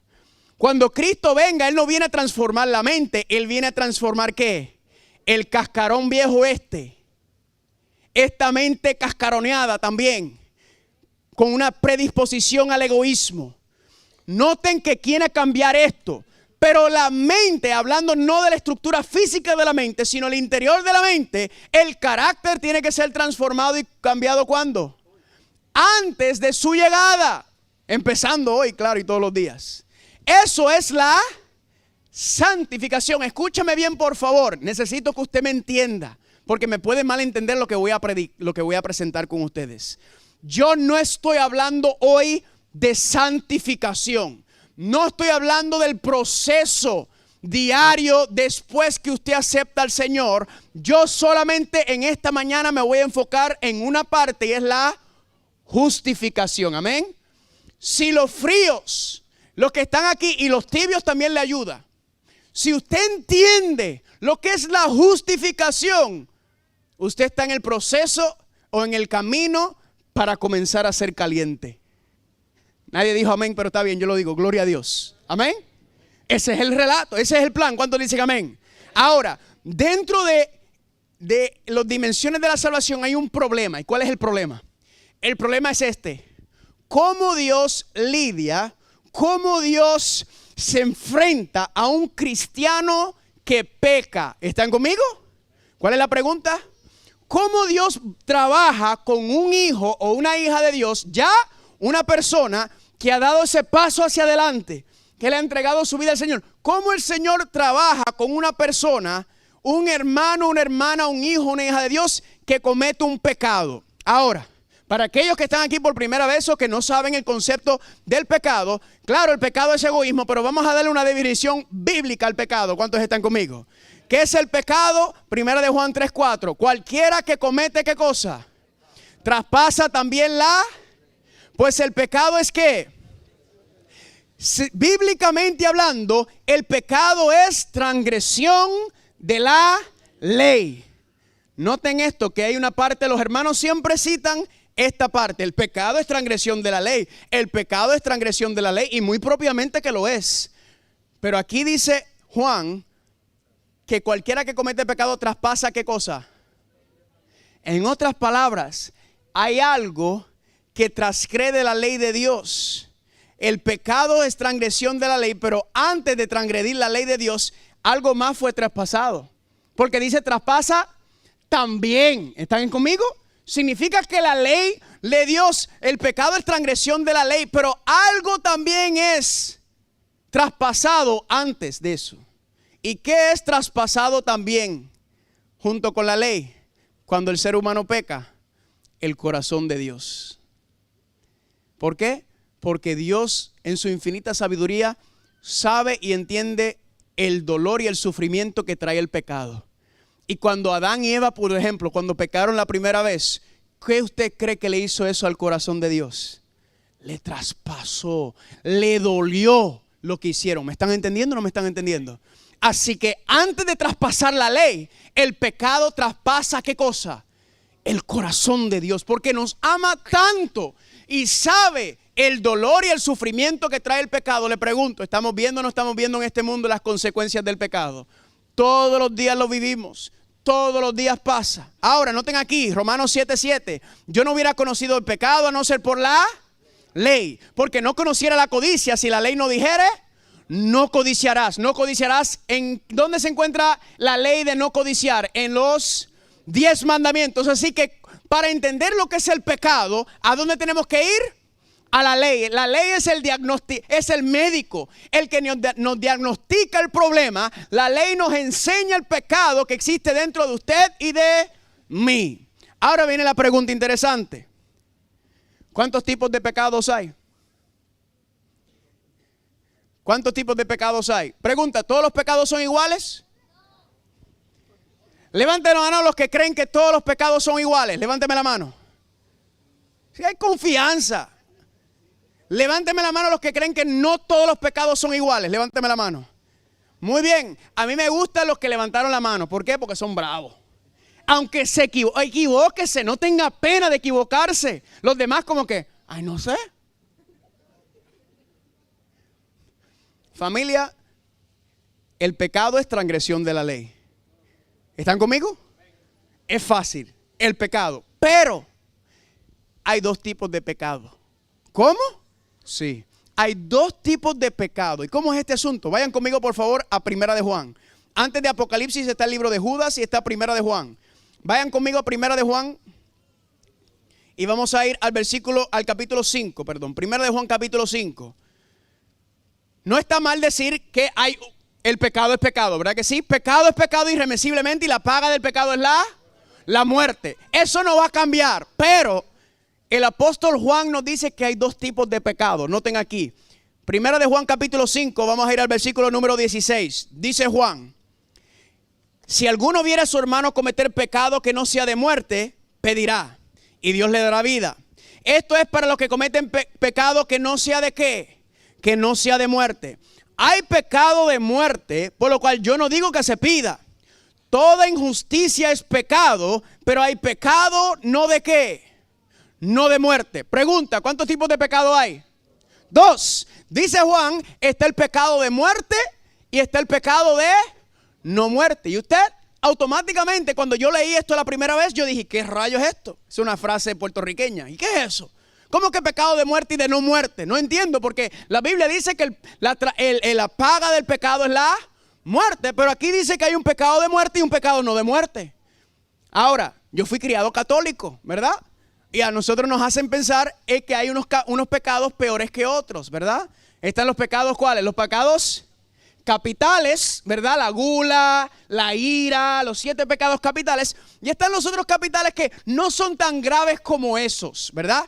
Cuando Cristo venga, Él no viene a transformar la mente, Él viene a transformar ¿qué? El cascarón viejo esta mente cascaroneada también, con una predisposición al egoísmo. Noten que quiere cambiar esto. Pero la mente, hablando no de la estructura física de la mente, sino el interior de la mente, el carácter tiene que ser transformado y cambiado ¿cuándo? Antes de su llegada. Empezando hoy, claro, y todos los días. Eso es la santificación. Escúchame bien, por favor. Necesito que usted me entienda, porque me puede malentender lo que voy a presentar con ustedes. Yo no estoy hablando hoy de santificación. No estoy hablando del proceso diario después que usted acepta al Señor. Yo solamente en esta mañana me voy a enfocar en una parte y es la justificación. Amén. Si los fríos, los que están aquí y los tibios también le ayuda. Si usted entiende lo que es la justificación, usted está en el proceso o en el camino para comenzar a ser caliente. Nadie dijo amén, pero está bien, yo lo digo, gloria a Dios. Amén. Ese es el relato, ese es el plan. ¿Cuántos dicen amén? Ahora, dentro de las dimensiones de la salvación hay un problema. ¿Y cuál es el problema? El problema es este. Cómo Dios lidia, cómo Dios se enfrenta a un cristiano que peca. ¿Están conmigo? ¿Cuál es la pregunta? ¿Cómo Dios trabaja con un hijo o una hija de Dios, ya una persona que ha dado ese paso hacia adelante, que le ha entregado su vida al Señor? ¿Cómo el Señor trabaja con una persona, un hermano, una hermana, un hijo, una hija de Dios que comete un pecado? Ahora, para aquellos que están aquí por primera vez o que no saben el concepto del pecado, claro, el pecado es egoísmo, pero vamos a darle una definición bíblica al pecado. ¿Cuántos están conmigo? ¿Qué es el pecado? Primera de Juan 3:4. Cualquiera que comete, ¿qué cosa? Traspasa también pues el pecado es ¿qué? Bíblicamente hablando, el pecado es transgresión de la ley. Noten esto, que hay una parte, los hermanos siempre citan esta parte. El pecado es transgresión de la ley. El pecado es transgresión de la ley y muy propiamente que lo es. Pero aquí dice Juan que cualquiera que comete pecado traspasa ¿qué cosa? En otras palabras, hay algo que transgrede la ley de Dios. El pecado es transgresión de la ley, pero antes de transgredir la ley de Dios, algo más fue traspasado. Porque dice traspasa también. ¿Están conmigo? Significa que la ley de Dios, el pecado es transgresión de la ley, pero algo también es traspasado antes de eso. ¿Y qué es traspasado también junto con la ley? Cuando el ser humano peca, el corazón de Dios. ¿Por qué? Porque Dios en su infinita sabiduría sabe y entiende el dolor y el sufrimiento que trae el pecado. Y cuando Adán y Eva, por ejemplo, cuando pecaron la primera vez, ¿qué usted cree que le hizo eso al corazón de Dios? Le traspasó, le dolió lo que hicieron. ¿Me están entendiendo o no me están entendiendo? Así que antes de traspasar la ley, el pecado traspasa ¿qué cosa? El corazón de Dios, porque nos ama tanto y sabe el dolor y el sufrimiento que trae el pecado. Le pregunto, ¿estamos viendo o no estamos viendo en este mundo las consecuencias del pecado? Todos los días lo vivimos, todos los días pasa. Ahora, noten aquí, Romanos 7:7. Yo no hubiera conocido el pecado a no ser por la ley, porque no conociera la codicia si la ley no dijere. No codiciarás, no codiciarás. ¿En dónde se encuentra la ley de no codiciar? En los 10 mandamientos. Así que para entender lo que es el pecado, ¿a dónde tenemos que ir? A la ley. La ley es el diagnóstico, es el médico, el que nos diagnostica el problema. La ley nos enseña el pecado que existe dentro de usted y de mí. Ahora viene la pregunta interesante. ¿Cuántos tipos de pecados hay? ¿Cuántos tipos de pecados hay? Pregunta, ¿todos los pecados son iguales? Levanten la mano los que creen que todos los pecados son iguales. Levánteme la mano. Si hay confianza. Levánteme la mano los que creen que no todos los pecados son iguales. Levánteme la mano. Muy bien. A mí me gustan los que levantaron la mano. ¿Por qué? Porque son bravos. Aunque se equivóquese, no tenga pena de equivocarse. Los demás como que, ay, no sé. Familia, el pecado es transgresión de la ley. ¿Están conmigo? Es fácil, el pecado. Pero hay dos tipos de pecado. ¿Cómo? Sí, hay dos tipos de pecado. ¿Y cómo es este asunto? Vayan conmigo por favor a Primera de Juan. Antes de Apocalipsis está el libro de Judas y está Primera de Juan. Vayan conmigo a Primera de Juan y vamos a ir al capítulo 5, perdón. Primera de Juan capítulo 5. No está mal decir que el pecado es pecado, ¿verdad que sí? Pecado es pecado irremisiblemente y la paga del pecado es la muerte. Eso no va a cambiar, pero el apóstol Juan nos dice que hay dos tipos de pecado. Noten aquí, Primera de Juan capítulo 5, vamos a ir al versículo número 16. Dice Juan, si alguno viera a su hermano cometer pecado que no sea de muerte, pedirá y Dios le dará vida. Esto es para los que cometen pecado que no sea de ¿qué? Que no sea de muerte. Hay pecado de muerte, por lo cual yo no digo que se pida. Toda injusticia es pecado, pero hay pecado no de ¿qué? No de muerte. Pregunta, ¿cuántos tipos de pecado hay? Dos. Dice Juan, está el pecado de muerte y está el pecado de no muerte. Y usted automáticamente, cuando yo leí esto la primera vez, yo dije, ¿qué rayos es esto? Es una frase puertorriqueña. ¿Y qué es eso? ¿Cómo que pecado de muerte y de no muerte? No entiendo, porque la Biblia dice que la paga del pecado es la muerte, pero aquí dice que hay un pecado de muerte y un pecado no de muerte. Ahora, yo fui criado católico, ¿verdad? Y a nosotros nos hacen pensar que hay unos pecados peores que otros, ¿verdad? Están los pecados, ¿cuáles? Los pecados capitales, ¿verdad? La gula, la ira, los 7 pecados capitales. Y están los otros capitales que no son tan graves como esos, ¿verdad?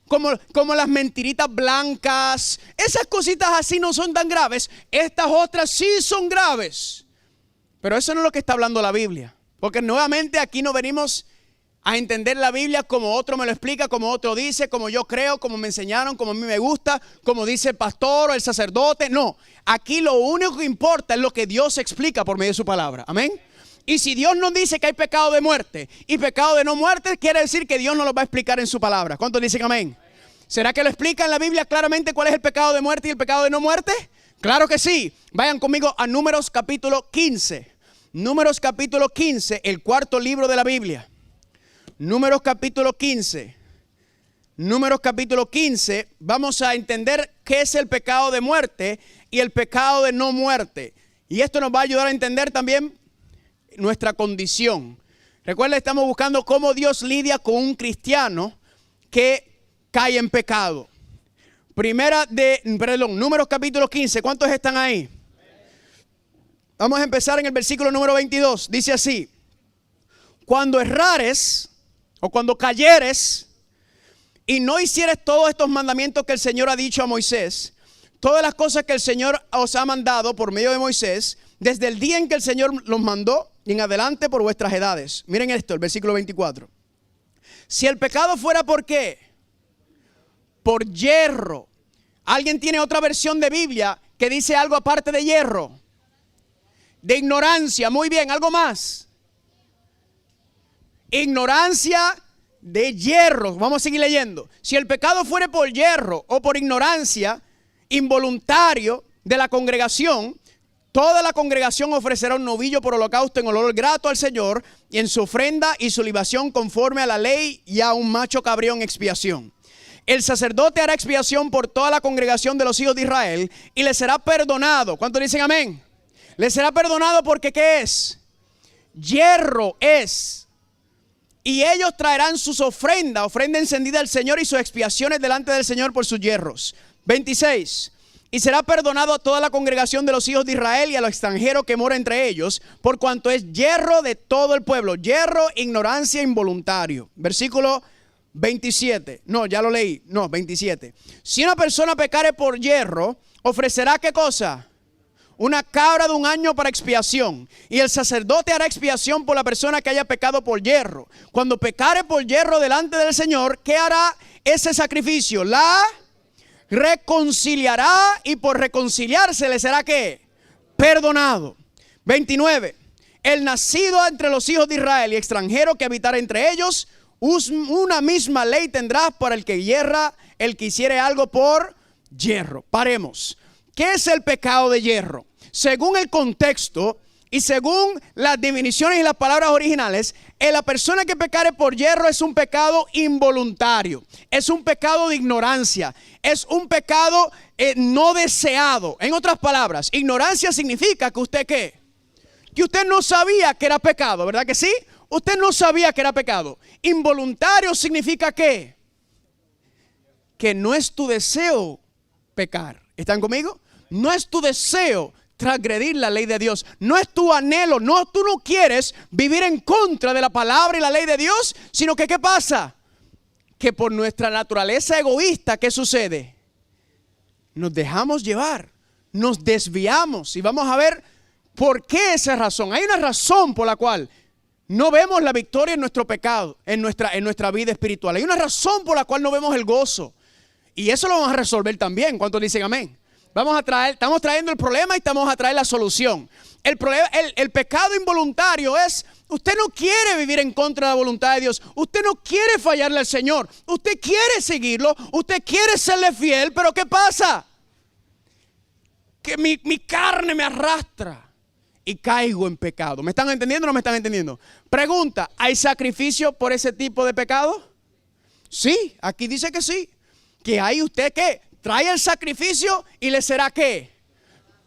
Como las mentiritas blancas. Esas cositas así no son tan graves. Estas otras sí son graves. Pero eso no es lo que está hablando la Biblia. Porque nuevamente aquí no venimos a entender la Biblia como otro me lo explica, como otro dice, como yo creo, como me enseñaron, como a mí me gusta, como dice el pastor o el sacerdote. No, aquí lo único que importa es lo que Dios explica por medio de su palabra. Amén. Y si Dios nos dice que hay pecado de muerte y pecado de no muerte, quiere decir que Dios nos lo va a explicar en su palabra. ¿Cuántos dicen amén? ¿Será que lo explica en la Biblia claramente cuál es el pecado de muerte y el pecado de no muerte? Claro que sí. Vayan conmigo a Números capítulo 15. Números capítulo 15, el cuarto libro de la Biblia. Números capítulo 15. Números capítulo 15. Vamos a entender qué es el pecado de muerte y el pecado de no muerte. Y esto nos va a ayudar a entender también nuestra condición. Recuerda, estamos buscando cómo Dios lidia con un cristiano que cae en pecado. Números capítulo 15. ¿Cuántos están ahí? Vamos a empezar en el versículo número 22. Dice así: cuando errares o cuando cayeres y no hicieres todos estos mandamientos que el Señor ha dicho a Moisés, todas las cosas que el Señor os ha mandado por medio de Moisés, desde el día en que el Señor los mandó y en adelante por vuestras edades. Miren esto, el versículo 24. Si el pecado fuera ¿por qué? Por hierro. ¿Alguien tiene otra versión de Biblia que dice algo aparte de hierro? De ignorancia. Muy bien, algo más. Ignorancia de hierro. Vamos a seguir leyendo. Si el pecado fuere por hierro o por ignorancia involuntario de la congregación, toda la congregación ofrecerá un novillo por holocausto en olor grato al Señor, y en su ofrenda y su libación conforme a la ley, y a un macho cabrío en expiación. El sacerdote hará expiación por toda la congregación de los hijos de Israel y le será perdonado. ¿Cuántos dicen amén? Le será perdonado porque ¿qué es? Hierro es. Y ellos traerán sus ofrendas, ofrenda encendida al Señor, y sus expiaciones delante del Señor por sus hierros. 26. Y será perdonado a toda la congregación de los hijos de Israel y a los extranjeros que mora entre ellos, por cuanto es hierro de todo el pueblo. Hierro, ignorancia, involuntario. Versículo 27. No, ya lo leí. No, 27. Si una persona pecare por hierro, ofrecerá ¿qué cosa? Una cabra de un año para expiación. Y el sacerdote hará expiación por la persona que haya pecado por hierro. Cuando pecare por hierro delante del Señor, ¿qué hará ese sacrificio? La reconciliará, y por reconciliarse le será ¿qué? Perdonado. 29. El nacido entre los hijos de Israel y extranjero que habitara entre ellos, una misma ley tendrá para el que hierra, el que hiciere algo por hierro. Paremos. ¿Qué es el pecado de hierro? Según el contexto y según las definiciones y las palabras originales, la persona que pecare por hierro es un pecado involuntario, es un pecado de ignorancia, es un pecado no deseado. En otras palabras, ignorancia significa que usted ¿qué? Que usted no sabía que era pecado, ¿verdad que sí? Usted no sabía que era pecado. Involuntario significa ¿qué? Que no es tu deseo pecar. ¿Están conmigo? No es tu deseo transgredir la ley de Dios. No es tu anhelo. No, tú no quieres vivir en contra de la palabra y la ley de Dios, sino que ¿qué pasa? Que por nuestra naturaleza egoísta, ¿qué sucede? Nos dejamos llevar, nos desviamos, y vamos a ver por qué esa razón. Hay una razón por la cual no vemos la victoria en nuestro pecado, en nuestra vida espiritual. Hay una razón por la cual no vemos el gozo, y eso lo vamos a resolver también. ¿Cuántos dicen amén? Estamos trayendo el problema y estamos a traer la solución. El pecado involuntario es: usted no quiere vivir en contra de la voluntad de Dios. Usted no quiere fallarle al Señor. Usted quiere seguirlo. Usted quiere serle fiel. Pero ¿qué pasa? Que mi carne me arrastra y caigo en pecado. ¿Me están entendiendo o no me están entendiendo? Pregunta: ¿hay sacrificio por ese tipo de pecado? Sí, aquí dice que sí. Que hay usted que trae el sacrificio y le será ¿qué?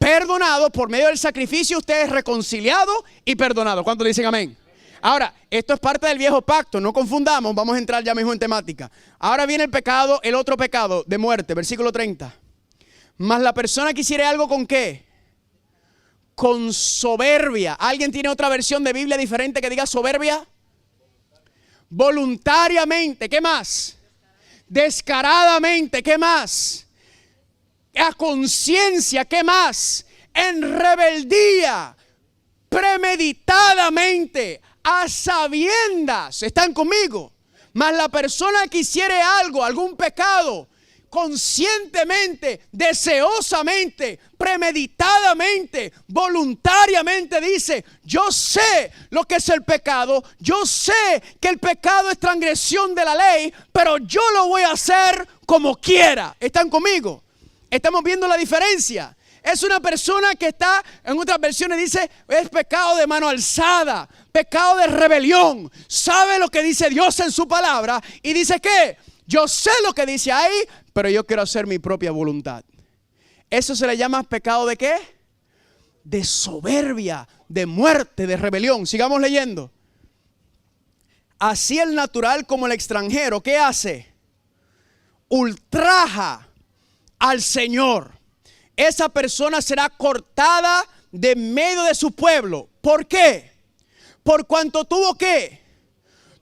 perdonado, por medio del sacrificio usted es reconciliado y perdonado. ¿Cuántos le dicen amén? Ahora, esto es parte del viejo pacto, no confundamos, vamos a entrar ya mismo en temática. Ahora viene el pecado, el otro pecado de muerte, versículo 30. Mas la persona que hiciere algo ¿con qué? Con soberbia. ¿Alguien tiene otra versión de Biblia diferente que diga soberbia? Voluntariamente, ¿qué más? Descaradamente, ¿qué más? A conciencia, ¿qué más? En rebeldía, premeditadamente, a sabiendas. ¿Están conmigo? Mas la persona que hiciere algo, algún pecado, conscientemente, deseosamente, premeditadamente, voluntariamente dice: yo sé lo que es el pecado, yo sé que el pecado es transgresión de la ley, pero yo lo voy a hacer como quiera. ¿Están conmigo? Estamos viendo la diferencia. Es una persona que está, en otras versiones dice, es pecado de mano alzada, pecado de rebelión. Sabe lo que dice Dios en su palabra y dice que yo sé lo que dice ahí, pero yo quiero hacer mi propia voluntad. Eso se le llama pecado de ¿qué? De soberbia, de muerte, de rebelión. Sigamos leyendo. Así el natural como el extranjero, ¿qué hace? Ultraja al Señor. Esa persona será cortada de medio de su pueblo. ¿Por qué? Por cuanto tuvo ¿qué?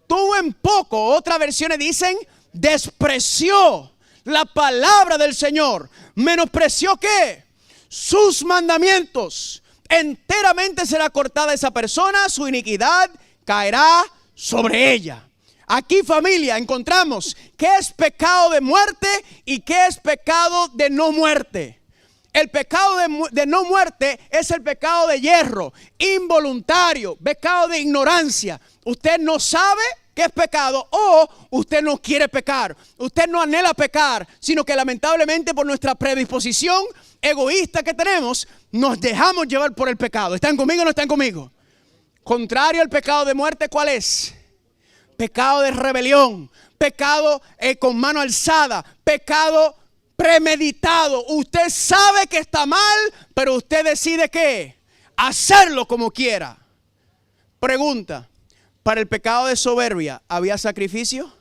Tuvo en poco. Otras versiones dicen despreció la palabra del Señor. Menospreció ¿qué? Sus mandamientos. Enteramente será cortada esa persona. Su iniquidad caerá sobre ella. Aquí, familia, encontramos qué es pecado de muerte y qué es pecado de no muerte. El pecado de no muerte es el pecado de hierro, involuntario, pecado de ignorancia. Usted no sabe qué es pecado o usted no quiere pecar. Usted no anhela pecar, sino que lamentablemente por nuestra predisposición egoísta que tenemos, nos dejamos llevar por el pecado. ¿Están conmigo o no están conmigo? Contrario al pecado de muerte, ¿cuál es? Pecado de rebelión, pecado con mano alzada, pecado premeditado. Usted sabe que está mal, pero usted decide ¿qué? Hacerlo como quiera. Pregunta, ¿para el pecado de soberbia había sacrificio?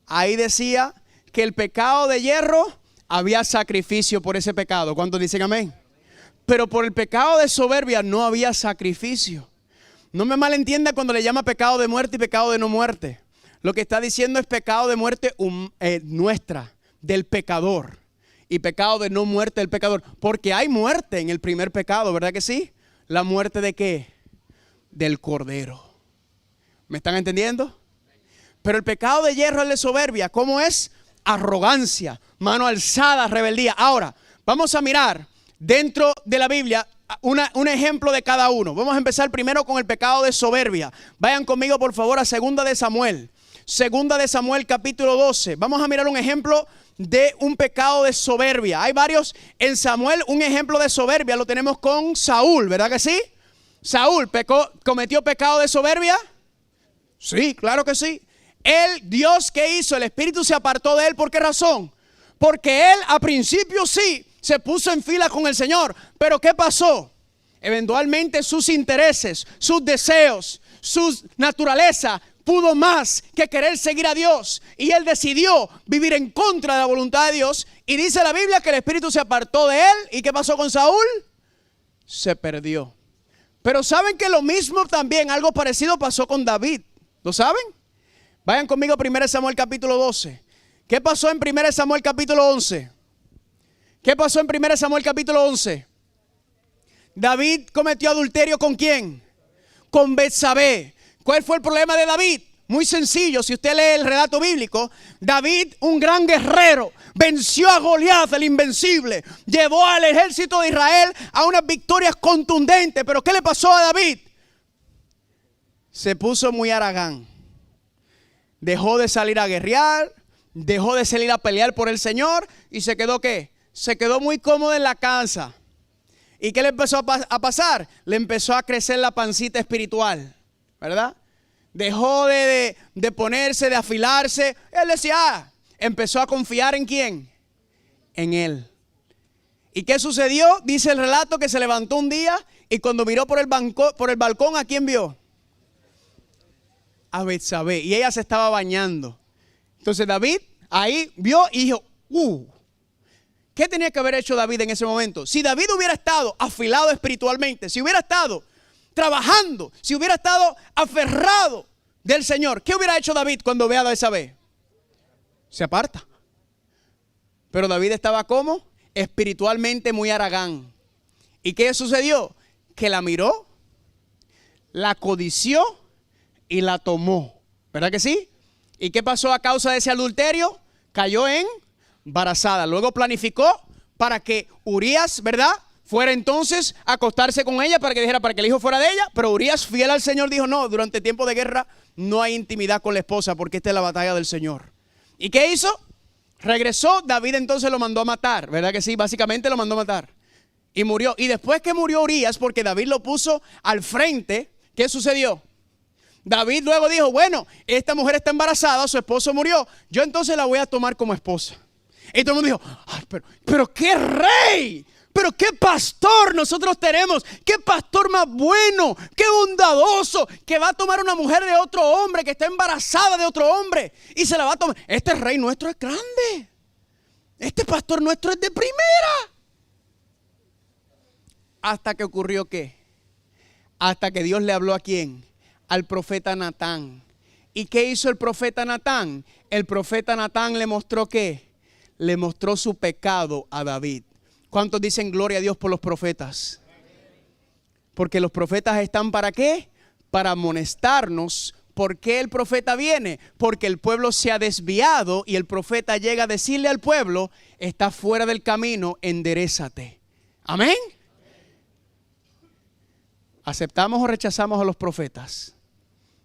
Ahí decía que el pecado de hierro había sacrificio por ese pecado. ¿Cuántos dicen amén? Pero por el pecado de soberbia no había sacrificio. No me malentienda cuando le llama pecado de muerte y pecado de no muerte. Lo que está diciendo es pecado de muerte nuestra, del pecador. Y pecado de no muerte del pecador. Porque hay muerte en el primer pecado, ¿verdad que sí? ¿La muerte de qué? Del cordero. ¿Me están entendiendo? Pero el pecado de hierro es de soberbia. ¿Cómo es? Arrogancia, mano alzada, rebeldía. Ahora, vamos a mirar dentro de la Biblia un ejemplo de cada uno. Vamos a empezar primero con el pecado de soberbia. Vayan conmigo por favor a Segunda de Samuel. Segunda de Samuel capítulo 12. Vamos a mirar un ejemplo de un pecado de soberbia. Hay varios en Samuel. Un ejemplo de soberbia lo tenemos con Saúl, ¿verdad que sí? Saúl cometió pecado de soberbia. Sí, claro que sí. Dios, ¿qué hizo? El Espíritu se apartó de él. ¿Por qué razón? Porque él a principio sí se puso en fila con el Señor. Pero ¿qué pasó? Eventualmente sus intereses, sus deseos, su naturaleza pudo más que querer seguir a Dios. Y él decidió vivir en contra de la voluntad de Dios. Y dice la Biblia que el Espíritu se apartó de él. ¿Y qué pasó con Saúl? Se perdió. Pero ¿saben que lo mismo también, algo parecido pasó con David? ¿Lo saben? Vayan conmigo a 1 Samuel capítulo 12. ¿Qué pasó en 1 Samuel capítulo 11? ¿Qué pasó en 1 Samuel capítulo 11? David cometió adulterio ¿con quién? Con Betsabé. ¿Cuál fue el problema de David? Muy sencillo, si usted lee el relato bíblico, David, un gran guerrero, venció a Goliat, el invencible, llevó al ejército de Israel a unas victorias contundentes. Pero ¿qué le pasó a David? Se puso muy haragán. Dejó de salir a guerrear, dejó de salir a pelear por el Señor y se quedó ¿qué? Se quedó muy cómodo en la casa. ¿Y qué le empezó a pasar? Le empezó a crecer la pancita espiritual, ¿verdad? Dejó de ponerse, de afilarse. Él decía, empezó a confiar ¿en quién? En él. ¿Y qué sucedió? Dice el relato que se levantó un día y cuando miró por el balcón, ¿a quién vio? A Betsabé. Y ella se estaba bañando. Entonces David ahí vio y dijo, ¿qué tenía que haber hecho David en ese momento? Si David hubiera estado afilado espiritualmente, si hubiera estado trabajando, si hubiera estado aferrado del Señor, ¿qué hubiera hecho David cuando ve a Betsabé? Se aparta. Pero David estaba ¿cómo? Espiritualmente muy haragán. ¿Y qué sucedió? Que la miró, la codició y la tomó. ¿Verdad que sí? ¿Y qué pasó a causa de ese adulterio? Cayó en embarazada. Luego planificó para que Urías, ¿verdad?, fuera entonces a acostarse con ella para que dijera, para que el hijo fuera de ella. Pero Urías, fiel al Señor, dijo, no, durante tiempo de guerra no hay intimidad con la esposa porque esta es la batalla del Señor. ¿Y qué hizo? Regresó, David entonces lo mandó a matar, ¿verdad que sí? Básicamente lo mandó a matar y murió. Y después que murió Urías, porque David lo puso al frente, ¿qué sucedió? David luego dijo, bueno, esta mujer está embarazada, su esposo murió, yo entonces la voy a tomar como esposa. Y todo el mundo dijo, ay, pero qué rey, pero qué pastor nosotros tenemos, qué pastor más bueno, qué bondadoso, que va a tomar una mujer de otro hombre, que está embarazada de otro hombre y se la va a tomar. Este rey nuestro es grande, este pastor nuestro es de primera. Hasta que ocurrió ¿qué? Hasta que Dios le habló ¿a quién? Al profeta Natán. ¿Y qué hizo el profeta Natán? El profeta Natán le mostró ¿qué? Le mostró su pecado a David. ¿Cuántos dicen gloria a Dios por los profetas? Porque los profetas están ¿para qué? Para amonestarnos. ¿Por qué el profeta viene? Porque el pueblo se ha desviado y el profeta llega a decirle al pueblo, está fuera del camino, enderézate. Amén. ¿Aceptamos o rechazamos a los profetas?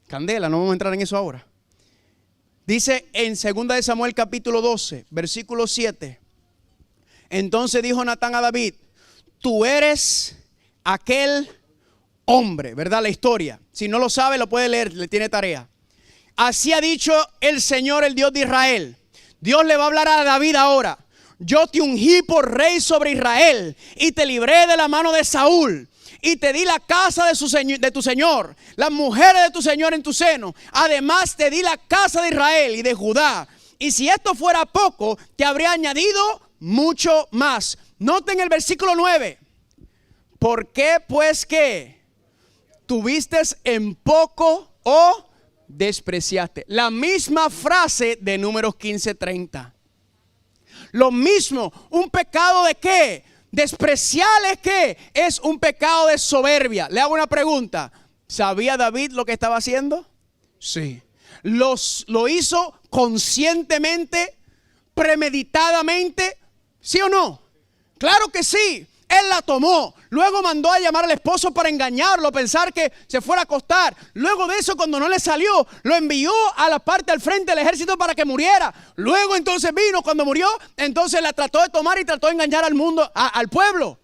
Candela, no vamos a entrar en eso ahora. Dice en 2 de Samuel capítulo 12, versículo 7. Entonces dijo Natán a David, tú eres aquel hombre, ¿verdad? La historia. Si no lo sabe, lo puede leer, le tiene tarea. Así ha dicho el Señor, el Dios de Israel. Dios le va a hablar a David ahora. Yo te ungí por rey sobre Israel y te libré de la mano de Saúl. Y te di la casa de tu señor, las mujeres de tu señor en tu seno. Además te di la casa de Israel y de Judá. Y si esto fuera poco, te habría añadido mucho más. Noten el versículo 9. ¿Por qué pues que tuviste en poco o despreciaste? La misma frase de Números 15:30. Lo mismo, un pecado de qué? Despreciar es que es un pecado de soberbia. Le hago una pregunta. ¿Sabía David lo que estaba haciendo? Sí. ¿Lo hizo conscientemente, premeditadamente? ¿Sí o no? Claro que sí. Él la tomó. Luego mandó a llamar al esposo para engañarlo, pensar que se fuera a acostar. Luego de eso, cuando no le salió, lo envió a la parte al frente del ejército para que muriera. Luego entonces vino, cuando murió, entonces la trató de tomar y trató de engañar al mundo, al pueblo.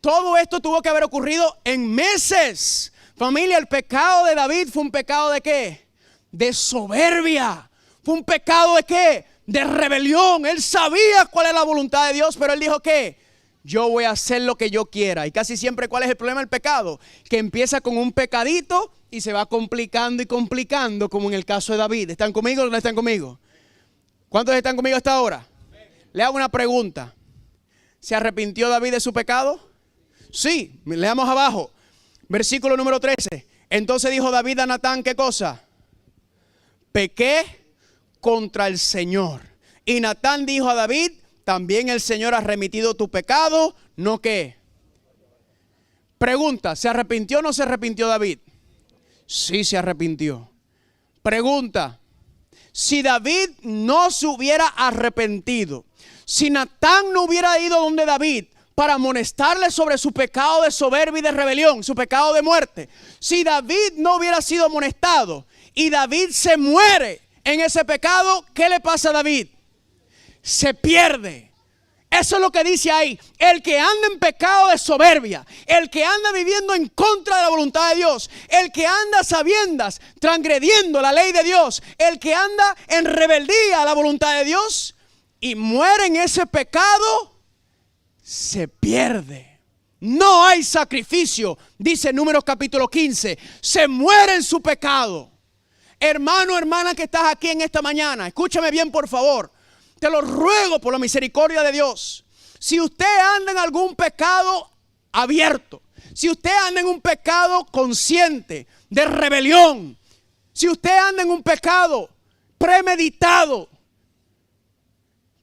Todo esto tuvo que haber ocurrido en meses. Familia, el pecado de David fue un pecado ¿de qué? De soberbia. Fue un pecado ¿de qué? De rebelión. Él sabía cuál era la voluntad de Dios, pero él dijo ¿qué? Yo voy a hacer lo que yo quiera. Y casi siempre, ¿cuál es el problema del pecado? Que empieza con un pecadito y se va complicando y complicando, como en el caso de David. ¿Están conmigo o no están conmigo? ¿Cuántos están conmigo hasta ahora? Le hago una pregunta. ¿Se arrepintió David de su pecado? Sí, leamos abajo. Versículo número 13. Entonces dijo David a Natán, ¿qué cosa? Pequé contra el Señor. Y Natán dijo a David, también el Señor ha remitido tu pecado, ¿no qué? Pregunta, ¿se arrepintió o no se arrepintió David? Sí, se arrepintió. Pregunta, si David no se hubiera arrepentido, si Natán no hubiera ido donde David para amonestarle sobre su pecado de soberbia y de rebelión, su pecado de muerte, si David no hubiera sido amonestado y David se muere en ese pecado, ¿qué le pasa a David? Se pierde. Eso es lo que dice ahí. El que anda en pecado de soberbia, el que anda viviendo en contra de la voluntad de Dios, el que anda a sabiendas transgrediendo la ley de Dios, el que anda en rebeldía a la voluntad de Dios y muere en ese pecado, se pierde. No hay sacrificio, dice Números capítulo 15. Se muere en su pecado. Hermano, hermana que estás aquí en esta mañana, escúchame bien por favor. Te lo ruego por la misericordia de Dios. Si usted anda en algún pecado abierto, si usted anda en un pecado consciente de rebelión, si usted anda en un pecado premeditado,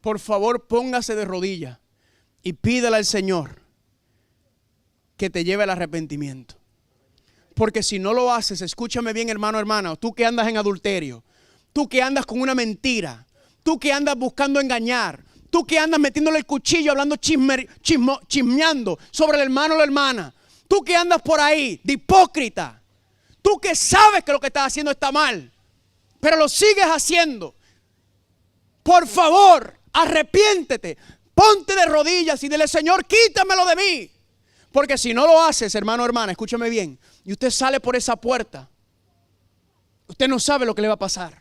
por favor póngase de rodillas y pídale al Señor que te lleve al arrepentimiento. Porque si no lo haces, escúchame bien hermano, hermana, tú que andas en adulterio, tú que andas con una mentira, tú que andas buscando engañar, tú que andas metiéndole el cuchillo, hablando chismeando sobre el hermano o la hermana, tú que andas por ahí de hipócrita, tú que sabes que lo que estás haciendo está mal, pero lo sigues haciendo, por favor, arrepiéntete, ponte de rodillas y dile: Señor, quítamelo de mí. Porque si no lo haces, hermano, hermana, escúchame bien, y usted sale por esa puerta, usted no sabe lo que le va a pasar.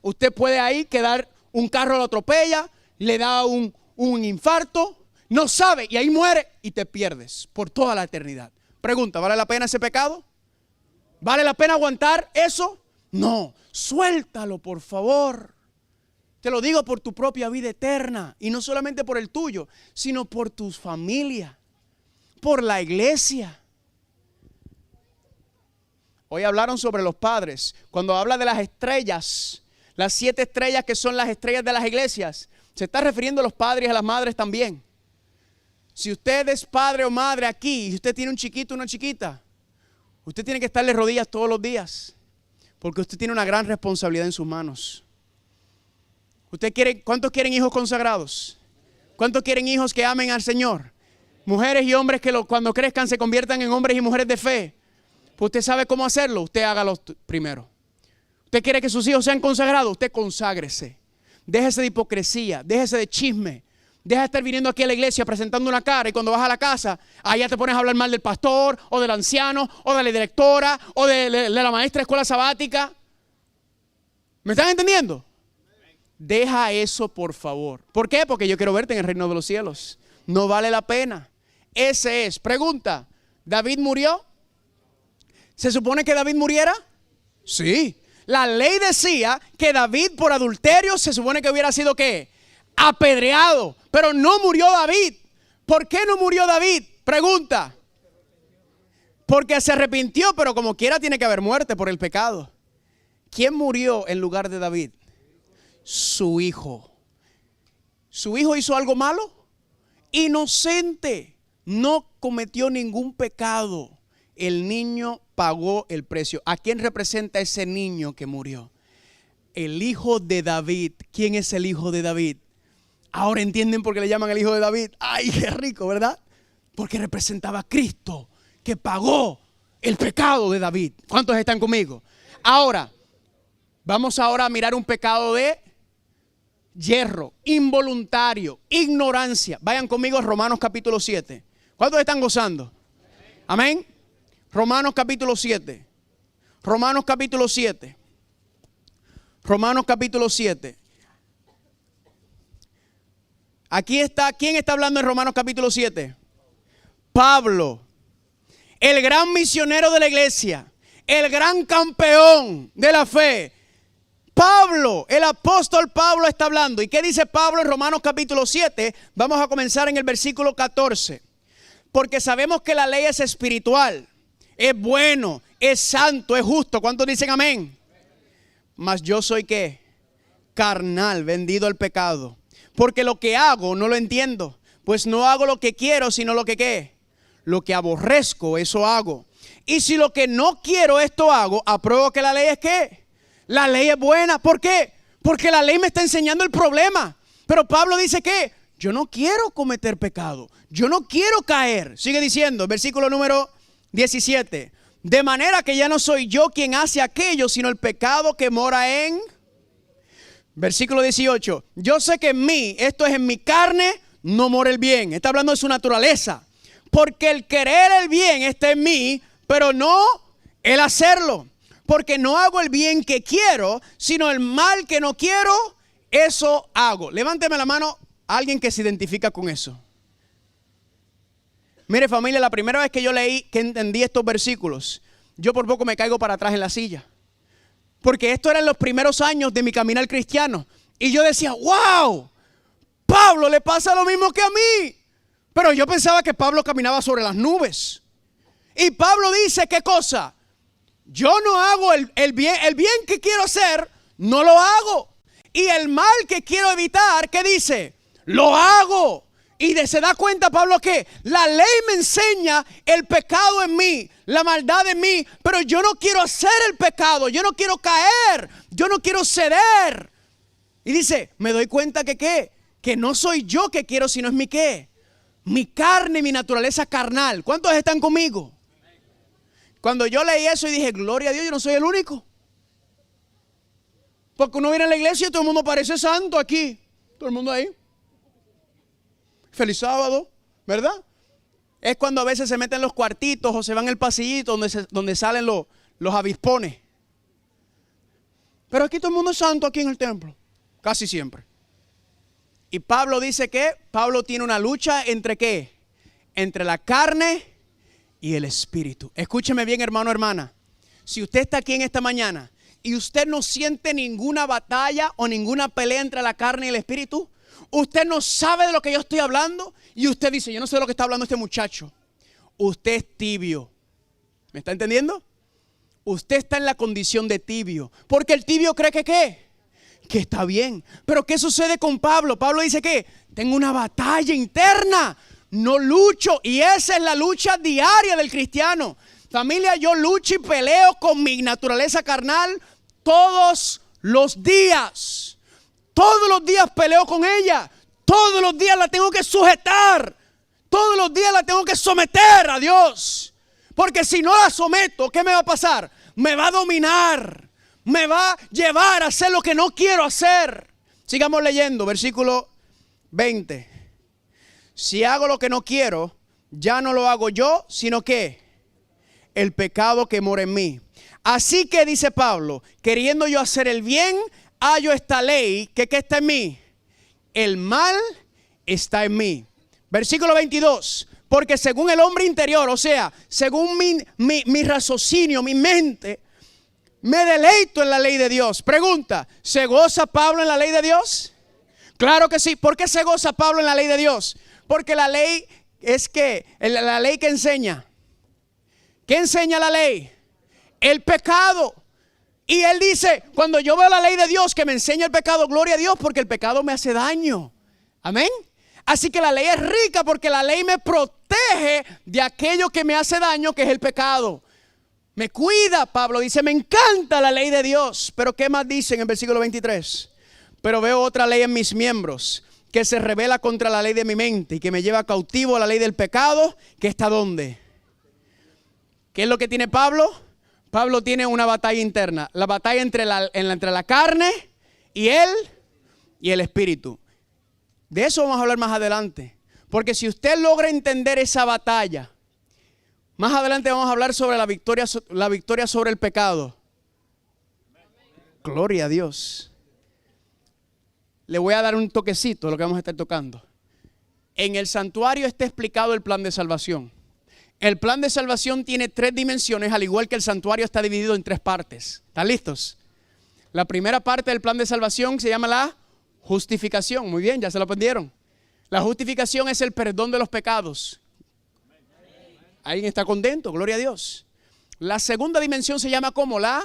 Usted puede ahí quedar, un carro lo atropella, le da un infarto, no sabe, y ahí muere y te pierdes por toda la eternidad. Pregunta, ¿vale la pena ese pecado? ¿Vale la pena aguantar eso? No, suéltalo por favor. Te lo digo por tu propia vida eterna, y no solamente por el tuyo, sino por tu familia, por la iglesia. Hoy hablaron sobre los padres. Cuando habla de las estrellas, las 7 estrellas que son las estrellas de las iglesias, se está refiriendo a los padres y a las madres también. Si usted es padre o madre aquí y usted tiene un chiquito o una chiquita, usted tiene que estarle rodillas todos los días, porque usted tiene una gran responsabilidad en sus manos. ¿Cuántos quieren hijos consagrados? ¿Cuántos quieren hijos que amen al Señor? Mujeres y hombres que cuando crezcan se conviertan en hombres y mujeres de fe. Pues usted sabe cómo hacerlo, usted hágalo primero. Usted quiere que sus hijos sean consagrados, usted conságrese. Déjese de hipocresía, déjese de chisme. Deja de estar viniendo aquí a la iglesia presentando una cara, y cuando vas a la casa, allá te pones a hablar mal del pastor, o del anciano, o de la directora, o de la maestra de escuela sabática. ¿Me están entendiendo? Deja eso por favor. ¿Por qué? Porque yo quiero verte en el reino de los cielos. No vale la pena. Ese es. Pregunta, ¿David murió? ¿Se supone que David muriera? Sí. La ley decía que David por adulterio se supone que hubiera sido ¿qué? Apedreado. Pero no murió David. ¿Por qué no murió David? Pregunta. Porque se arrepintió, pero como quiera tiene que haber muerte por el pecado. ¿Quién murió en lugar de David? Su hijo. ¿Su hijo hizo algo malo? Inocente. No cometió ningún pecado. El niño pagó el precio. ¿A quién representa ese niño que murió? El hijo de David. ¿Quién es el hijo de David? Ahora entienden por qué le llaman el hijo de David. Ay, qué rico, ¿verdad? Porque representaba a Cristo, que pagó el pecado de David. ¿Cuántos están conmigo? Ahora, vamos ahora a mirar un pecado de yerro, involuntario, ignorancia. Vayan conmigo a Romanos capítulo 7. ¿Cuántos están gozando? Amén. Romanos capítulo 7. Romanos capítulo 7. Romanos capítulo 7. Aquí está, ¿quién está hablando en Romanos capítulo 7? Pablo, el gran misionero de la iglesia, el gran campeón de la fe. Pablo, el apóstol Pablo está hablando. ¿Y qué dice Pablo en Romanos capítulo 7? Vamos a comenzar en el versículo 14. Porque sabemos que la ley es espiritual, es bueno, es santo, es justo. ¿Cuántos dicen amén? Mas yo soy ¿qué? Carnal, vendido al pecado. Porque lo que hago no lo entiendo, pues no hago lo que quiero, sino lo que ¿qué? Lo que aborrezco, eso hago. Y si lo que no quiero esto hago, apruebo que la ley es ¿qué? La ley es buena. ¿Por qué? Porque la ley me está enseñando el problema. Pero Pablo dice que yo no quiero cometer pecado, yo no quiero caer. Sigue diciendo, versículo número 17. De manera que ya no soy yo quien hace aquello, sino el pecado que mora en... Versículo 18. Yo sé que en mí, esto es en mi carne, no mora el bien. Está hablando de su naturaleza. Porque el querer el bien está en mí, pero no el hacerlo. Porque no hago el bien que quiero, sino el mal que no quiero, eso hago. Levánteme la mano a alguien que se identifica con eso. Mire, familia, la primera vez que yo leí, que entendí estos versículos, yo por poco me caigo para atrás en la silla. Porque esto era en los primeros años de mi caminar cristiano. Y yo decía, wow, Pablo le pasa lo mismo que a mí. Pero yo pensaba que Pablo caminaba sobre las nubes. Y Pablo dice, ¿qué cosa? Yo no hago el bien que quiero hacer, no lo hago. Y el mal que quiero evitar, ¿qué dice? Lo hago. Y se da cuenta Pablo que la ley me enseña el pecado en mí, la maldad en mí, pero yo no quiero hacer el pecado, yo no quiero caer, yo no quiero ceder. Y dice, me doy cuenta que ¿qué? Que no soy yo que quiero, sino es mi ¿qué? Mi carne, mi naturaleza carnal. ¿Cuántos están conmigo? Cuando yo leí eso y dije, gloria a Dios, yo no soy el único. Porque uno viene a la iglesia y todo el mundo parece santo aquí. Todo el mundo ahí. Feliz sábado, ¿verdad? Es cuando a veces se meten en los cuartitos o se van en el pasillito donde salen los avispones. Pero aquí todo el mundo es santo aquí en el templo. Casi siempre. Y Pablo dice que Pablo tiene una lucha entre ¿qué? Entre la carne y el espíritu. Escúcheme bien, hermano, hermana. Si usted está aquí en esta mañana y usted no siente ninguna batalla o ninguna pelea entre la carne y el espíritu, usted no sabe de lo que yo estoy hablando y usted dice, yo no sé de lo que está hablando este muchacho. Usted es tibio. ¿Me está entendiendo? Usted está en la condición de tibio. Porque el tibio cree que ¿qué? Que está bien. Pero ¿qué sucede con Pablo? Pablo dice que tengo una batalla interna. No lucho. Y esa es la lucha diaria del cristiano. Familia, yo lucho y peleo con mi naturaleza carnal todos los días. Todos los días peleo con ella. Todos los días la tengo que sujetar. Todos los días la tengo que someter a Dios. Porque si no la someto, ¿qué me va a pasar? Me va a dominar. Me va a llevar a hacer lo que no quiero hacer. Sigamos leyendo, versículo 20. Si hago lo que no quiero, ya no lo hago yo, sino que el pecado que mora en mí. Así que dice Pablo, queriendo yo hacer el bien, hallo esta ley, que ¿qué está en mí? El mal está en mí. Versículo 22. Porque según el hombre interior, o sea, según mi raciocinio, mi mente, me deleito en la ley de Dios. Pregunta, ¿se goza Pablo en la ley de Dios? Claro que sí. ¿Por qué se goza Pablo en la ley de Dios? Porque la ley es que, la ley que enseña. ¿Qué enseña la ley? El pecado. Y él dice, cuando yo veo la ley de Dios que me enseña el pecado, gloria a Dios, porque el pecado me hace daño. Amén. Así que la ley es rica porque la ley me protege de aquello que me hace daño, que es el pecado. Me cuida, Pablo dice, me encanta la ley de Dios. Pero ¿qué más dice en el versículo 23? Pero veo otra ley en mis miembros que se rebela contra la ley de mi mente y que me lleva cautivo a la ley del pecado, que está ¿dónde? ¿Qué es lo que tiene Pablo? Pablo tiene una batalla interna. La batalla entre la carne y el espíritu. De eso vamos a hablar más adelante. Porque si usted logra entender esa batalla, más adelante vamos a hablar sobre la victoria sobre el pecado. Gloria a Dios. Le voy a dar un toquecito de lo que vamos a estar tocando. En el santuario está explicado el plan de salvación. El plan de salvación tiene 3 dimensiones, al igual que el santuario está dividido en 3 partes. ¿Están listos? La primera parte del plan de salvación se llama la justificación. Muy bien, ya se lo aprendieron. La justificación es el perdón de los pecados. ¿Alguien está contento? Gloria a Dios. La segunda dimensión se llama como la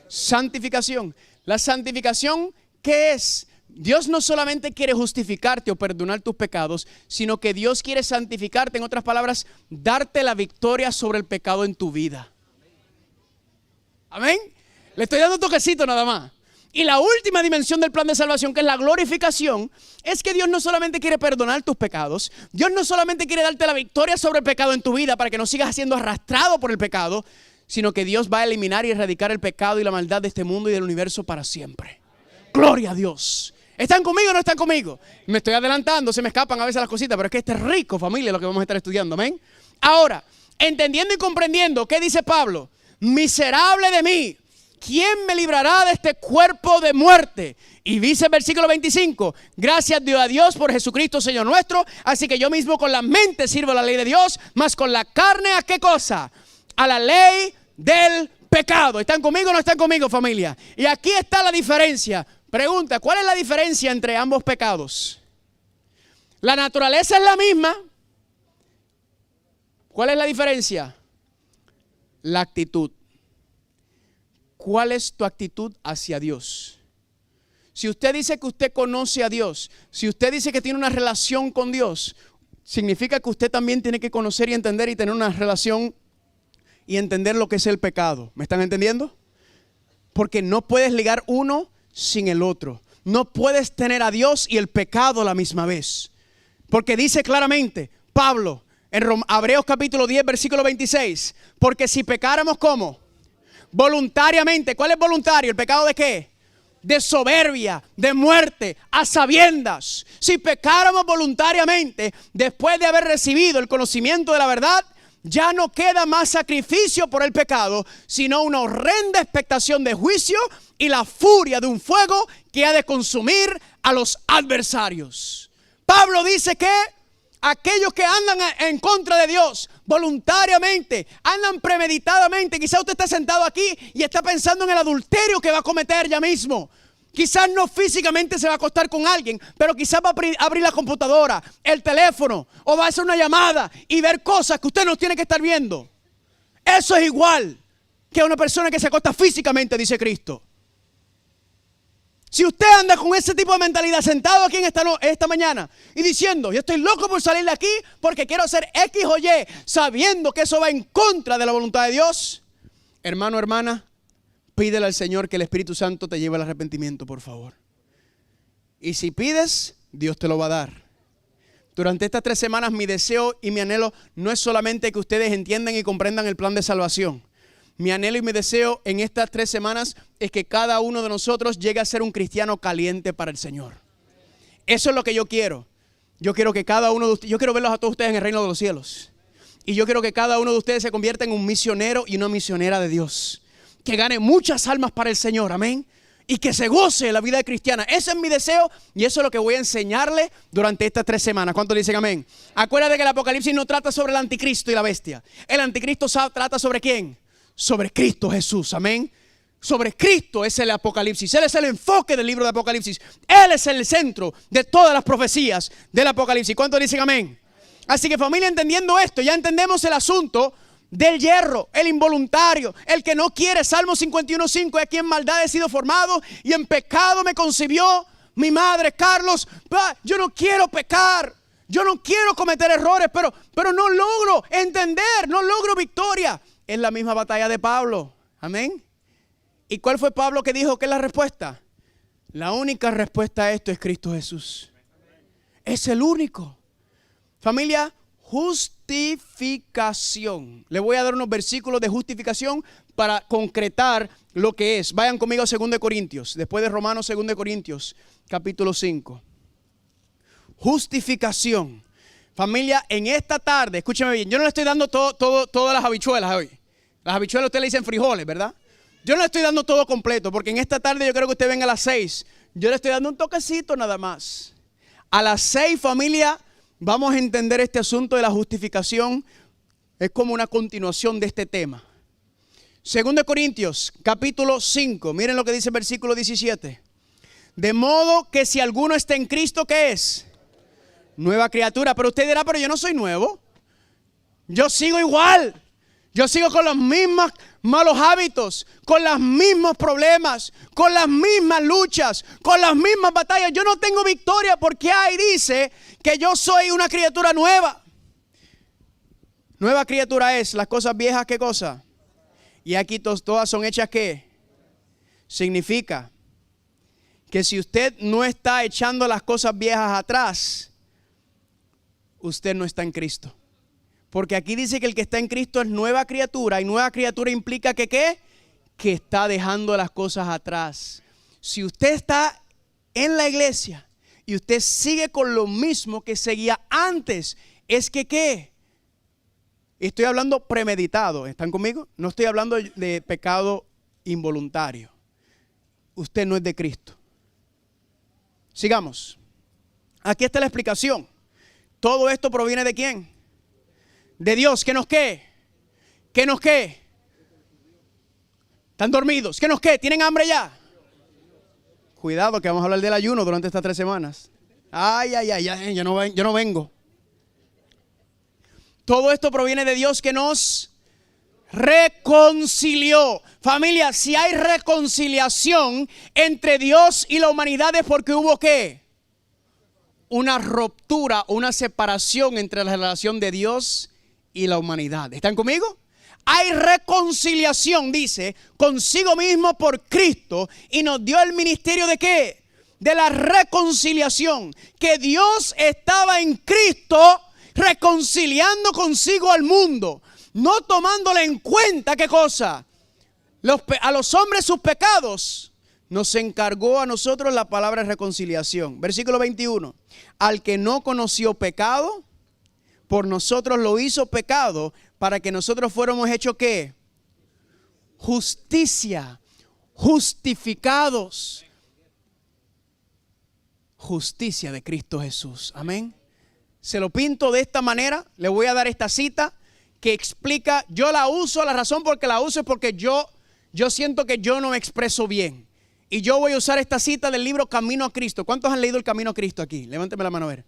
santificación. La santificación, ¿qué es? Dios no solamente quiere justificarte o perdonar tus pecados, sino que Dios quiere santificarte, en otras palabras, darte la victoria sobre el pecado en tu vida. Amén. Le estoy dando un toquecito nada más. Y la última dimensión del plan de salvación, que es la glorificación, es que Dios no solamente quiere perdonar tus pecados, Dios no solamente quiere darte la victoria sobre el pecado en tu vida para que no sigas siendo arrastrado por el pecado, sino que Dios va a eliminar y erradicar el pecado y la maldad de este mundo y del universo para siempre. Gloria a Dios. ¿Están conmigo o no están conmigo? Me estoy adelantando, se me escapan a veces las cositas, pero es que este es rico, familia, lo que vamos a estar estudiando. Amén. Ahora, entendiendo y comprendiendo, ¿qué dice Pablo? Miserable de mí, ¿quién me librará de este cuerpo de muerte? Y dice el versículo 25, gracias a Dios por Jesucristo Señor nuestro, así que yo mismo con la mente sirvo la ley de Dios, mas con la carne, ¿a qué cosa? A la ley del pecado. ¿Están conmigo o no están conmigo, familia? Y aquí está la diferencia. Pregunta, ¿cuál es la diferencia entre ambos pecados? La naturaleza es la misma. ¿Cuál es la diferencia? La actitud. ¿Cuál es tu actitud hacia Dios? Si usted dice que usted conoce a Dios, si usted dice que tiene una relación con Dios, significa que usted también tiene que conocer y entender y tener una relación y entender lo que es el pecado. ¿Me están entendiendo? Porque no puedes ligar uno sin el otro. No puedes tener a Dios y el pecado a la misma vez. Porque dice claramente Pablo en Hebreos capítulo 10 versículo 26, porque si pecáramos ¿cómo? Voluntariamente. ¿Cuál es voluntario? ¿El pecado de qué? De soberbia, de muerte, a sabiendas. Si pecáramos voluntariamente, después de haber recibido el conocimiento de la verdad, ya no queda más sacrificio por el pecado, sino una horrenda expectación de juicio y la furia de un fuego que ha de consumir a los adversarios. Pablo dice que aquellos que andan en contra de Dios voluntariamente, andan premeditadamente. Quizás usted está sentado aquí y está pensando en el adulterio que va a cometer ya mismo. Quizás no físicamente se va a acostar con alguien, pero quizás va a abrir la computadora, el teléfono, o va a hacer una llamada y ver cosas que usted no tiene que estar viendo. Eso es igual que una persona que se acuesta físicamente, dice Cristo. Si usted anda con ese tipo de mentalidad sentado aquí en esta mañana y diciendo, yo estoy loco por salir de aquí porque quiero hacer X o Y, sabiendo que eso va en contra de la voluntad de Dios, hermano, hermana, pídele al Señor que el Espíritu Santo te lleve al arrepentimiento, por favor. Y si pides, Dios te lo va a dar. Durante estas 3 semanas mi deseo y mi anhelo no es solamente que ustedes entiendan y comprendan el plan de salvación. Mi anhelo y mi deseo en estas 3 semanas es que cada uno de nosotros llegue a ser un cristiano caliente para el Señor. Eso es lo que yo quiero. Yo quiero que cada uno de ustedes, yo quiero verlos a todos ustedes en el reino de los cielos. Y yo quiero que cada uno de ustedes se convierta en un misionero y una misionera de Dios. Que gane muchas almas para el Señor, amén. Y que se goce de la vida cristiana. Ese es mi deseo y eso es lo que voy a enseñarle durante estas 3 semanas. ¿Cuántos dicen amén? Acuérdate que el Apocalipsis no trata sobre el anticristo y la bestia. El anticristo trata sobre ¿quién? Sobre Cristo Jesús, amén. Sobre Cristo es el Apocalipsis. Él es el enfoque del libro de Apocalipsis. Él es el centro de todas las profecías del Apocalipsis. ¿Cuántos dicen amén? Así que familia, entendiendo esto, ya entendemos el asunto del yerro, el involuntario, el que no quiere. Salmo 51:5, aquí en maldad he sido formado y en pecado me concibió mi madre. Carlos, yo no quiero pecar, yo no quiero cometer errores, pero no logro entender, no logro victoria. Es la misma batalla de Pablo, amén. ¿Y cuál fue Pablo que dijo que es la respuesta? La única respuesta a esto es Cristo Jesús. Es el único. Familia, justificación. Le voy a dar unos versículos de justificación para concretar lo que es. Vayan conmigo a 2 Corintios, después de Romanos, 2 Corintios, capítulo 5. Justificación. Familia, en esta tarde, escúcheme bien, yo no le estoy dando todas las habichuelas hoy. Las habichuelas usted le dicen frijoles, ¿verdad? Yo no le estoy dando todo completo, porque en esta tarde yo creo que usted venga a las 6. Yo le estoy dando un toquecito nada más. A las 6, familia, vamos a entender este asunto de la justificación. Es como una continuación de este tema. 2 Corintios, capítulo 5. Miren lo que dice el versículo 17. De modo que si alguno está en Cristo, ¿qué es? Nueva criatura. Pero usted dirá, pero yo no soy nuevo. Yo sigo igual. Yo sigo con los mismos malos hábitos, con los mismos problemas, con las mismas luchas, con las mismas batallas. Yo no tengo victoria porque ahí dice que yo soy una criatura nueva. Nueva criatura es las cosas viejas, ¿qué cosa? Y aquí todas son hechas ¿qué? Significa que si usted no está echando las cosas viejas atrás, usted no está en Cristo. Porque aquí dice que el que está en Cristo es nueva criatura. Y nueva criatura implica que ¿qué? Que está dejando las cosas atrás. Si usted está en la iglesia y usted sigue con lo mismo que seguía antes, es que ¿qué? Estoy hablando premeditado. ¿Están conmigo? No estoy hablando de pecado involuntario. Usted no es de Cristo. Sigamos. Aquí está la explicación. Todo esto proviene ¿de quién? De Dios. ¿Qué nos qué? ¿Qué nos qué? ¿Están dormidos? ¿Qué nos qué? ¿Tienen hambre ya? Cuidado que vamos a hablar del ayuno durante estas 3 semanas. Ay, yo no vengo. Todo esto proviene de Dios que nos reconcilió. Familia, si hay reconciliación entre Dios y la humanidad es porque hubo ¿qué? Una ruptura, una separación entre la relación de Dios y la humanidad. ¿Están conmigo? Hay reconciliación, dice, consigo mismo por Cristo, y nos dio el ministerio de ¿qué? De la reconciliación. Que Dios estaba en Cristo reconciliando consigo al mundo, no tomándole en cuenta ¿qué cosa? A los hombres sus pecados. Nos encargó a nosotros la palabra reconciliación. Versículo 21. Al que no conoció pecado, por nosotros lo hizo pecado, para que nosotros fuéramos hechos ¿qué? Justicia, justificados. Justicia de Cristo Jesús. Amén. Se lo pinto de esta manera. Le voy a dar esta cita que explica. Yo la uso, la razón por que la uso es porque yo siento que yo no me expreso bien. Y yo voy a usar esta cita del libro Camino a Cristo. ¿Cuántos han leído el Camino a Cristo aquí? Levánteme la mano a ver.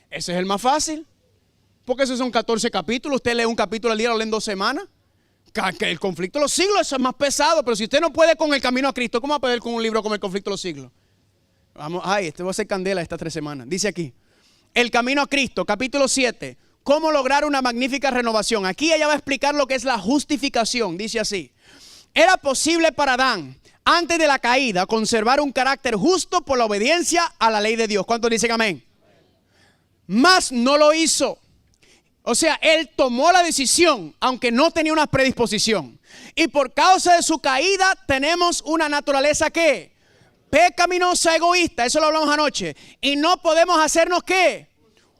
Ese es el más fácil. Porque esos son 14 capítulos. Usted lee un capítulo al día, lo lee en 2 semanas. Que el conflicto de los siglos, eso es más pesado. Pero si usted no puede con el Camino a Cristo, ¿cómo va a poder con un libro como el conflicto de los siglos? Vamos, este va a ser candela estas 3 semanas. Dice aquí, el Camino a Cristo, capítulo 7. ¿Cómo lograr una magnífica renovación? Aquí ella va a explicar lo que es la justificación. Dice así. Era posible para Adán, antes de la caída, conservar un carácter justo por la obediencia a la ley de Dios. ¿Cuántos dicen amén? Mas no lo hizo. O sea, él tomó la decisión, aunque no tenía una predisposición. Y por causa de su caída tenemos una naturaleza ¿qué? Pecaminosa, egoísta. Eso lo hablamos anoche. Y no podemos hacernos ¿qué?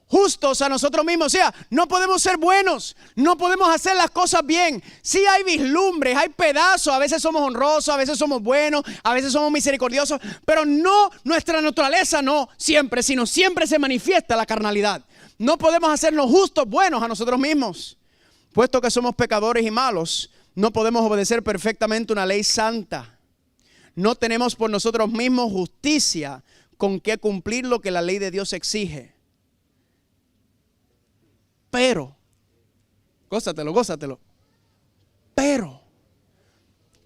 Justos a nosotros mismos. O sea, no podemos ser buenos. No podemos hacer las cosas bien. Sí hay vislumbres, hay pedazos. A veces somos honrosos, a veces somos buenos, a veces somos misericordiosos. Pero no, nuestra naturaleza no siempre, sino siempre se manifiesta la carnalidad. No podemos hacernos justos, buenos a nosotros mismos. Puesto que somos pecadores y malos, no podemos obedecer perfectamente una ley santa. No tenemos por nosotros mismos justicia con que cumplir lo que la ley de Dios exige. Pero, gózatelo. Pero,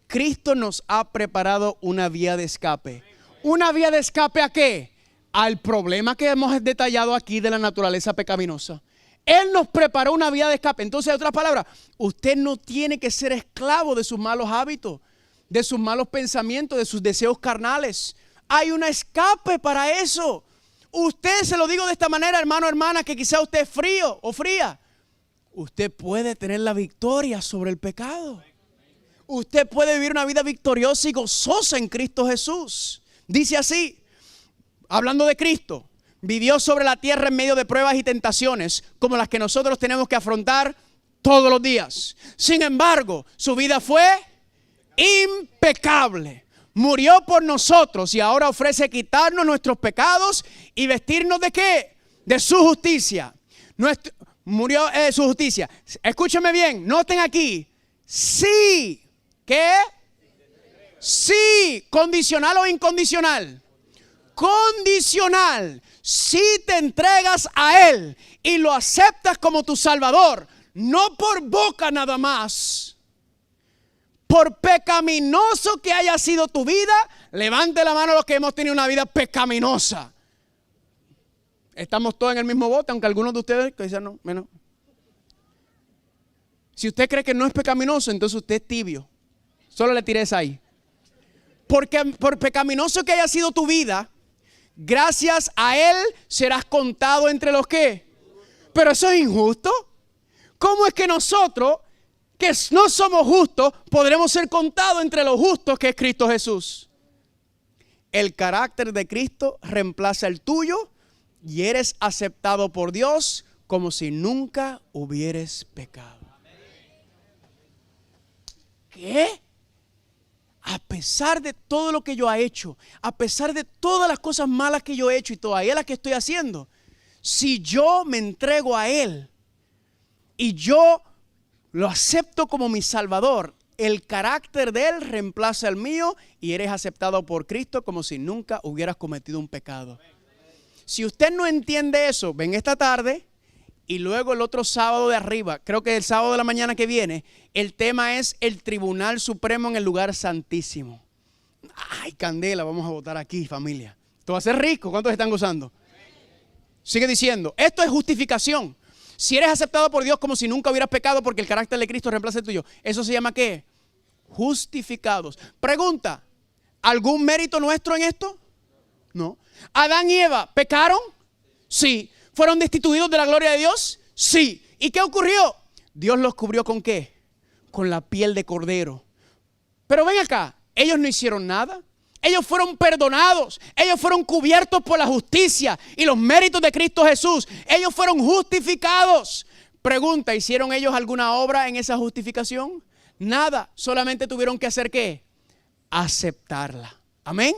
Cristo nos ha preparado una vía de escape. ¿Una vía de escape a qué? Al problema que hemos detallado aquí de la naturaleza pecaminosa. Él nos preparó una vía de escape. Entonces, en otras palabras, usted no tiene que ser esclavo de sus malos hábitos, de sus malos pensamientos, de sus deseos carnales. Hay un escape para eso. Usted, se lo digo de esta manera, hermano, hermana, que quizá usted es frío o fría. Usted puede tener la victoria sobre el pecado. Usted puede vivir una vida victoriosa y gozosa en Cristo Jesús. Dice así, hablando de Cristo, vivió sobre la tierra en medio de pruebas y tentaciones como las que nosotros tenemos que afrontar todos los días. Sin embargo, su vida fue impecable. Murió por nosotros y ahora ofrece quitarnos nuestros pecados y vestirnos ¿de qué? De su justicia. Murió su justicia. Escúcheme bien, noten aquí. Sí. ¿Qué? Sí. ¿Condicional o incondicional? Condicional. Si te entregas a Él y lo aceptas como tu Salvador, no por boca nada más. Por pecaminoso que haya sido tu vida, levante la mano los que hemos tenido una vida pecaminosa. Estamos todos en el mismo bote, aunque algunos de ustedes que dicen no, menos. Si usted cree que no es pecaminoso, entonces usted es tibio. Solo le tiré esa ahí. Porque por pecaminoso que haya sido tu vida, gracias a Él serás contado entre los que. Pero eso es injusto. ¿Cómo es que nosotros, que no somos justos, podremos ser contados entre los justos que es Cristo Jesús? El carácter de Cristo reemplaza el tuyo y eres aceptado por Dios como si nunca hubieres pecado. ¿Qué? a pesar de todo lo que yo he hecho, a pesar de todas las cosas malas que yo he hecho y todavía las que estoy haciendo, si yo me entrego a Él y yo lo acepto como mi Salvador, el carácter de Él reemplaza el mío y eres aceptado por Cristo como si nunca hubieras cometido un pecado. Si usted no entiende eso, ven esta tarde y luego el otro sábado de arriba, creo que el sábado de la mañana que viene, el tema es el Tribunal Supremo en el lugar santísimo. Ay, candela, vamos a votar aquí, familia. Esto va a ser rico. ¿Cuántos están gozando? Sigue diciendo, esto es justificación. Si eres aceptado por Dios como si nunca hubieras pecado porque el carácter de Cristo reemplaza el tuyo, ¿eso se llama qué? Justificados. Pregunta, ¿algún mérito nuestro en esto? No. ¿Adán y Eva pecaron? Sí. ¿Fueron destituidos de la gloria de Dios? Sí. ¿Y qué ocurrió? Dios los cubrió ¿con qué? Con la piel de cordero. Pero ven acá, ellos no hicieron nada. Ellos fueron perdonados, ellos fueron cubiertos por la justicia y los méritos de Cristo Jesús. Ellos fueron justificados. Pregunta, ¿hicieron ellos alguna obra en esa justificación? Nada, solamente tuvieron que hacer ¿qué? Aceptarla. Amén.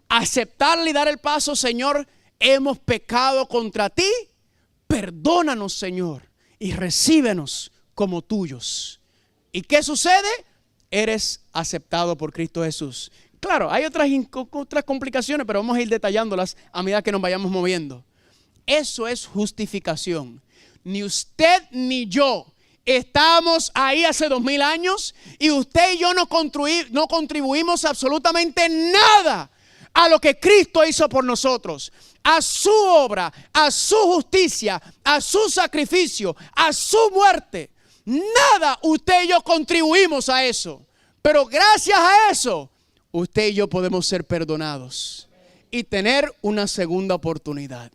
Aceptarla y dar el paso, Señor, hemos pecado contra ti, perdónanos, Señor, y recíbenos como tuyos. ¿Y qué sucede? Eres aceptado por Cristo Jesús. Claro, hay otras complicaciones, pero vamos a ir detallándolas a medida que nos vayamos moviendo. Eso es justificación. Ni usted ni yo estamos ahí hace 2000 años y usted y yo no contribuimos absolutamente nada a lo que Cristo hizo por nosotros, a su obra, a su justicia, a su sacrificio, a su muerte. Nada usted y yo contribuimos a eso, pero gracias a eso usted y yo podemos ser perdonados y tener una segunda oportunidad.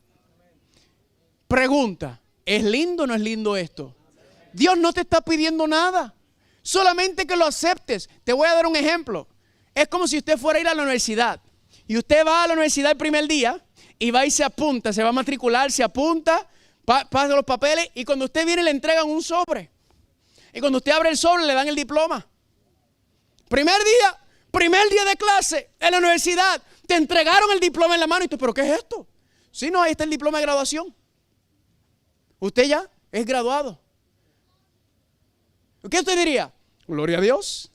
Pregunta, ¿es lindo o no es lindo esto? Dios no te está pidiendo nada, solamente que lo aceptes. Te voy a dar un ejemplo. Es como si usted fuera a ir a la universidad y usted va a la universidad el primer día y va y se apunta, se va a matricular, se apunta, pasa los papeles y cuando usted viene le entregan un sobre. Y cuando usted abre el sobre le dan el diploma. Primer día de clase en la universidad, te entregaron el diploma en la mano y tú, ¿pero qué es esto? Sí, no, ahí está el diploma de graduación. Usted ya es graduado. ¿Qué usted diría? Gloria a Dios.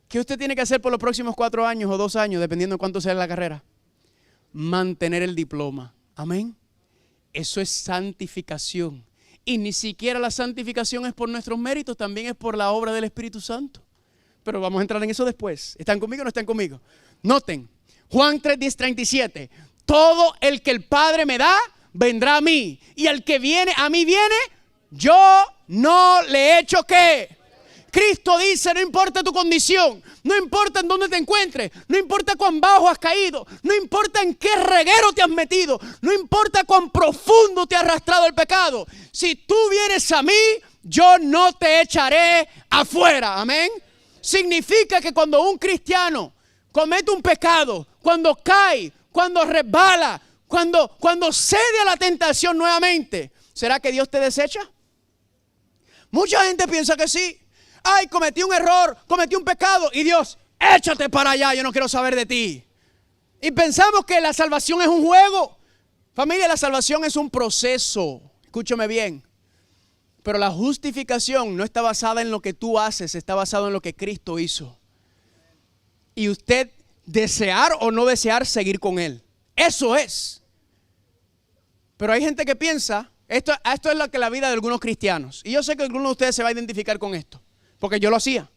¿Qué usted tiene que hacer por los próximos 4 años o 2 años, dependiendo de cuánto sea la carrera? Mantener el diploma. Amén. Eso es santificación. Y ni siquiera la santificación es por nuestros méritos, también es por la obra del Espíritu Santo. Pero vamos a entrar en eso después. ¿Están conmigo o no están conmigo? Noten, Juan 3:10-37. Todo el que el Padre me da, vendrá a mí. Y el que viene, a mí viene, yo no le he hecho ¿qué? Cristo dice, no importa tu condición, no importa en dónde te encuentres, no importa cuán bajo has caído, no importa en qué reguero te has metido, no importa cuán profundo te ha arrastrado el pecado. Si tú vienes a mí, yo no te echaré afuera. Amén. Significa que cuando un cristiano comete un pecado, cuando cae, cuando resbala, cuando cede a la tentación nuevamente, ¿será que Dios te desecha? Mucha gente piensa que sí. Ay, cometí un error, cometí un pecado y Dios, échate para allá, yo no quiero saber de ti. Y pensamos que la salvación es un juego. Familia, la salvación es un proceso. Escúchame bien. Pero la justificación no está basada en lo que tú haces, está basada en lo que Cristo hizo. Y usted desear o no desear seguir con Él. Eso es. Pero hay gente que piensa, esto es lo que la vida de algunos cristianos. Y yo sé que alguno de ustedes se va a identificar con esto. Porque yo lo hacía.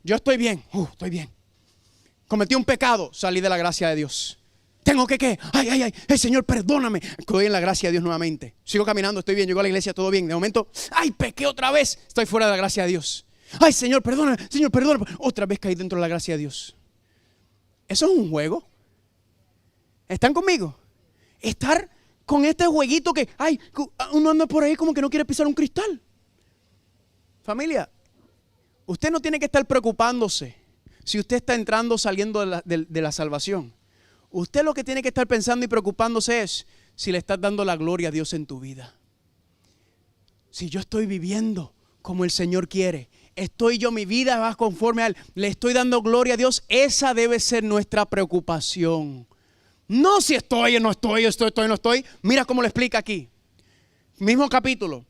Yo estoy bien, estoy bien. Cometí un pecado, salí de la gracia de Dios. Tengo que ¿qué? Ay, Señor, perdóname. Estoy en la gracia de Dios nuevamente. Sigo caminando, estoy bien, llego a la iglesia, todo bien. De momento, ay, pequé otra vez. Estoy fuera de la gracia de Dios. Ay, Señor, perdóname, Señor, perdóname. Otra vez caí dentro de la gracia de Dios. Eso es un juego. ¿Están conmigo? Estar con este jueguito que, ay, uno anda por ahí como que no quiere pisar un cristal. Familia, usted no tiene que estar preocupándose si usted está entrando o saliendo de la salvación. Usted lo que tiene que estar pensando y preocupándose es si le estás dando la gloria a Dios en tu vida. Si yo estoy viviendo como el Señor quiere, estoy yo, mi vida va conforme a Él, le estoy dando gloria a Dios. Esa debe ser nuestra preocupación. No si estoy o no estoy, estoy o no estoy. Mira cómo lo explica aquí. Mismo capítulo.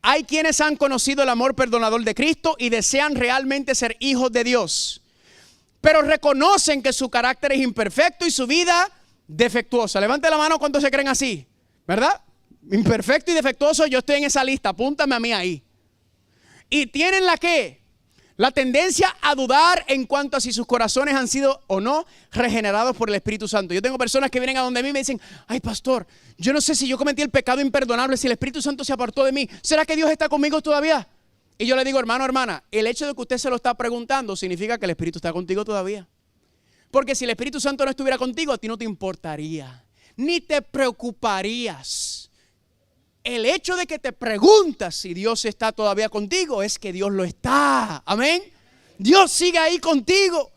Hay quienes han conocido el amor perdonador de Cristo y desean realmente ser hijos de Dios, pero reconocen que su carácter es imperfecto y su vida defectuosa. Levante la mano cuando se creen así, ¿verdad? Imperfecto y defectuoso, yo estoy en esa lista, apúntame a mí ahí. Y tienen la tendencia a dudar en cuanto a si sus corazones han sido o no regenerados por el Espíritu Santo. Yo tengo personas que vienen a donde mí y me dicen, ay pastor, yo no sé si yo cometí el pecado imperdonable, si el Espíritu Santo se apartó de mí. ¿Será que Dios está conmigo todavía? Y yo le digo, hermano, hermana, el hecho de que usted se lo está preguntando significa que el Espíritu está contigo todavía. Porque si el Espíritu Santo no estuviera contigo, a ti no te importaría, ni te preocuparías. El hecho de que te preguntas si Dios está todavía contigo es que Dios lo está. Amén. Dios sigue ahí contigo.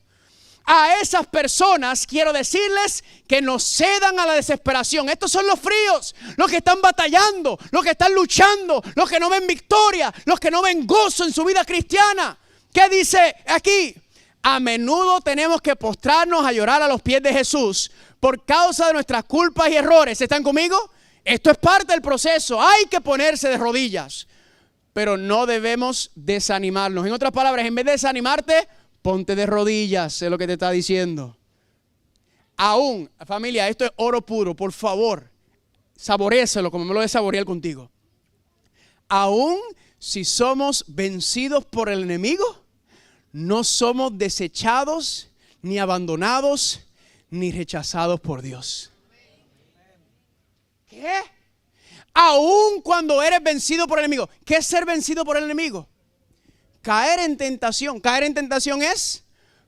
A esas personas quiero decirles que no cedan a la desesperación. Estos son los fríos, los que están batallando, los que están luchando, los que no ven victoria, los que no ven gozo en su vida cristiana. ¿Qué dice aquí? A menudo tenemos que postrarnos a llorar a los pies de Jesús por causa de nuestras culpas y errores. ¿Están conmigo? Esto es parte del proceso. Hay que ponerse de rodillas, pero no debemos desanimarnos. En otras palabras, en vez de desanimarte, ponte de rodillas, es lo que te está diciendo. Aún, familia, esto es oro puro, por favor, saboréeselo como me lo de saborear contigo. Aún si somos vencidos por el enemigo, no somos desechados, ni abandonados, ni rechazados por Dios. ¿Qué? Aún cuando eres vencido por el enemigo. ¿Qué es ser vencido por el enemigo? Caer en tentación. Caer en tentación es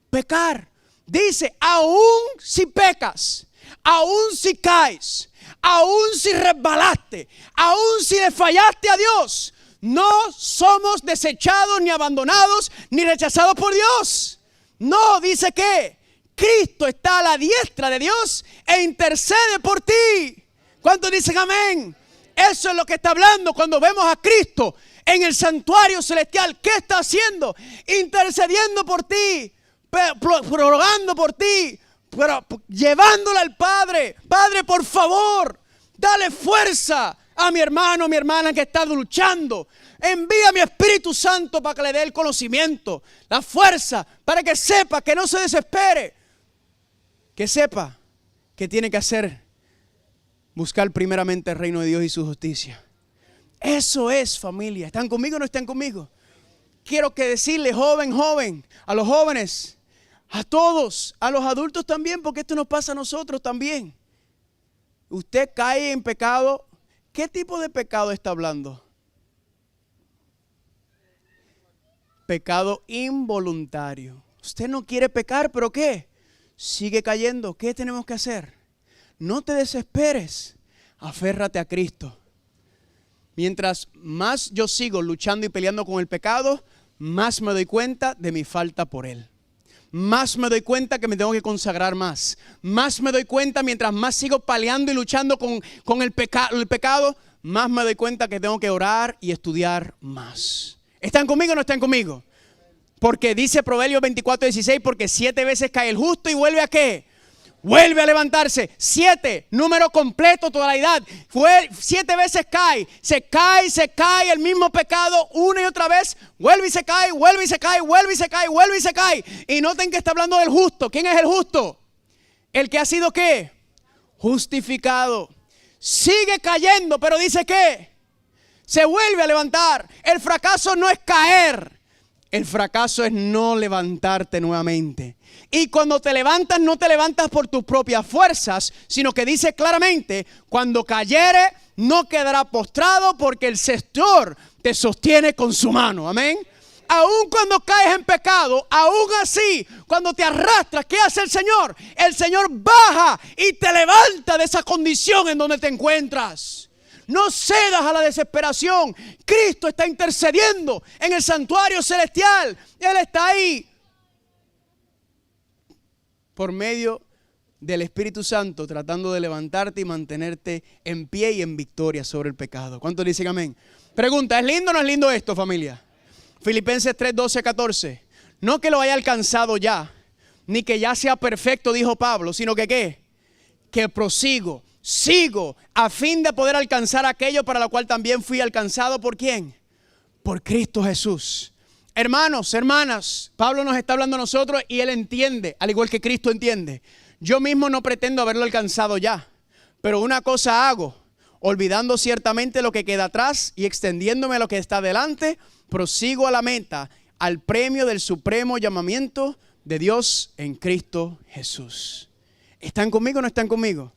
pecar. Dice, aún si pecas, aún si caes, aún si resbalaste, aún si le fallaste a Dios, no somos desechados, ni abandonados, ni rechazados por Dios. No, dice que Cristo está a la diestra de Dios e intercede por ti. ¿Cuántos dicen amén? Eso es lo que está hablando cuando vemos a Cristo en el santuario celestial. ¿Qué está haciendo? Intercediendo por ti, rogando por ti, pero llevándola al Padre. Padre, por favor, dale fuerza a mi hermano, mi hermana que está luchando. Envía mi Espíritu Santo para que le dé el conocimiento, la fuerza, para que sepa, que no se desespere, que sepa que tiene que hacer. Buscar primeramente el reino de Dios y su justicia. Eso es, familia. ¿Están conmigo o no están conmigo? Quiero que decirle, joven, a los jóvenes, a todos, a los adultos también, porque esto nos pasa a nosotros también. Usted cae en pecado. ¿Qué tipo de pecado está hablando? Pecado involuntario. Usted no quiere pecar, pero ¿qué? Sigue cayendo. ¿Qué tenemos que hacer? No te desesperes, aférrate a Cristo. Mientras más yo sigo luchando y peleando con el pecado, más me doy cuenta de mi falta por Él. Más me doy cuenta que me tengo que consagrar más. Más me doy cuenta, mientras más sigo peleando y luchando con el pecado, más me doy cuenta que tengo que orar y estudiar más. ¿Están conmigo o no están conmigo? Porque dice Proverbios 24:16, porque 7 veces cae el justo y vuelve a ¿qué? Vuelve a levantarse. 7, número completo, totalidad. 7 veces cae. Se cae el mismo pecado una y otra vez. Vuelve y se cae, vuelve y se cae, vuelve y se cae, vuelve y se cae. Y noten que está hablando del justo. ¿Quién es el justo? El que ha sido ¿qué? Justificado. Sigue cayendo, pero dice ¿qué? Se vuelve a levantar. El fracaso no es caer. El fracaso es no levantarte nuevamente. Y cuando te levantas, no te levantas por tus propias fuerzas, sino que dice claramente, cuando cayere, no quedará postrado porque el Señor te sostiene con su mano. Amén. Aún cuando caes en pecado, aún así, cuando te arrastras, ¿qué hace el Señor? El Señor baja y te levanta de esa condición en donde te encuentras. No cedas a la desesperación. Cristo está intercediendo en el santuario celestial. Él está ahí. Por medio del Espíritu Santo, tratando de levantarte y mantenerte en pie y en victoria sobre el pecado. ¿Cuántos dicen amén? Pregunta, ¿es lindo o no es lindo esto, familia? Filipenses 3, 12, 14. No que lo haya alcanzado ya, ni que ya sea perfecto, dijo Pablo, sino que ¿qué? Que prosigo, sigo, a fin de poder alcanzar aquello para lo cual también fui alcanzado. ¿Por quién? Por Cristo Jesús. Hermanos, hermanas, Pablo nos está hablando a nosotros y él entiende, al igual que Cristo entiende. Yo mismo no pretendo haberlo alcanzado ya, pero una cosa hago, olvidando ciertamente lo que queda atrás y extendiéndome a lo que está delante, prosigo a la meta, al premio del supremo llamamiento de Dios en Cristo Jesús. ¿Están conmigo o no están conmigo?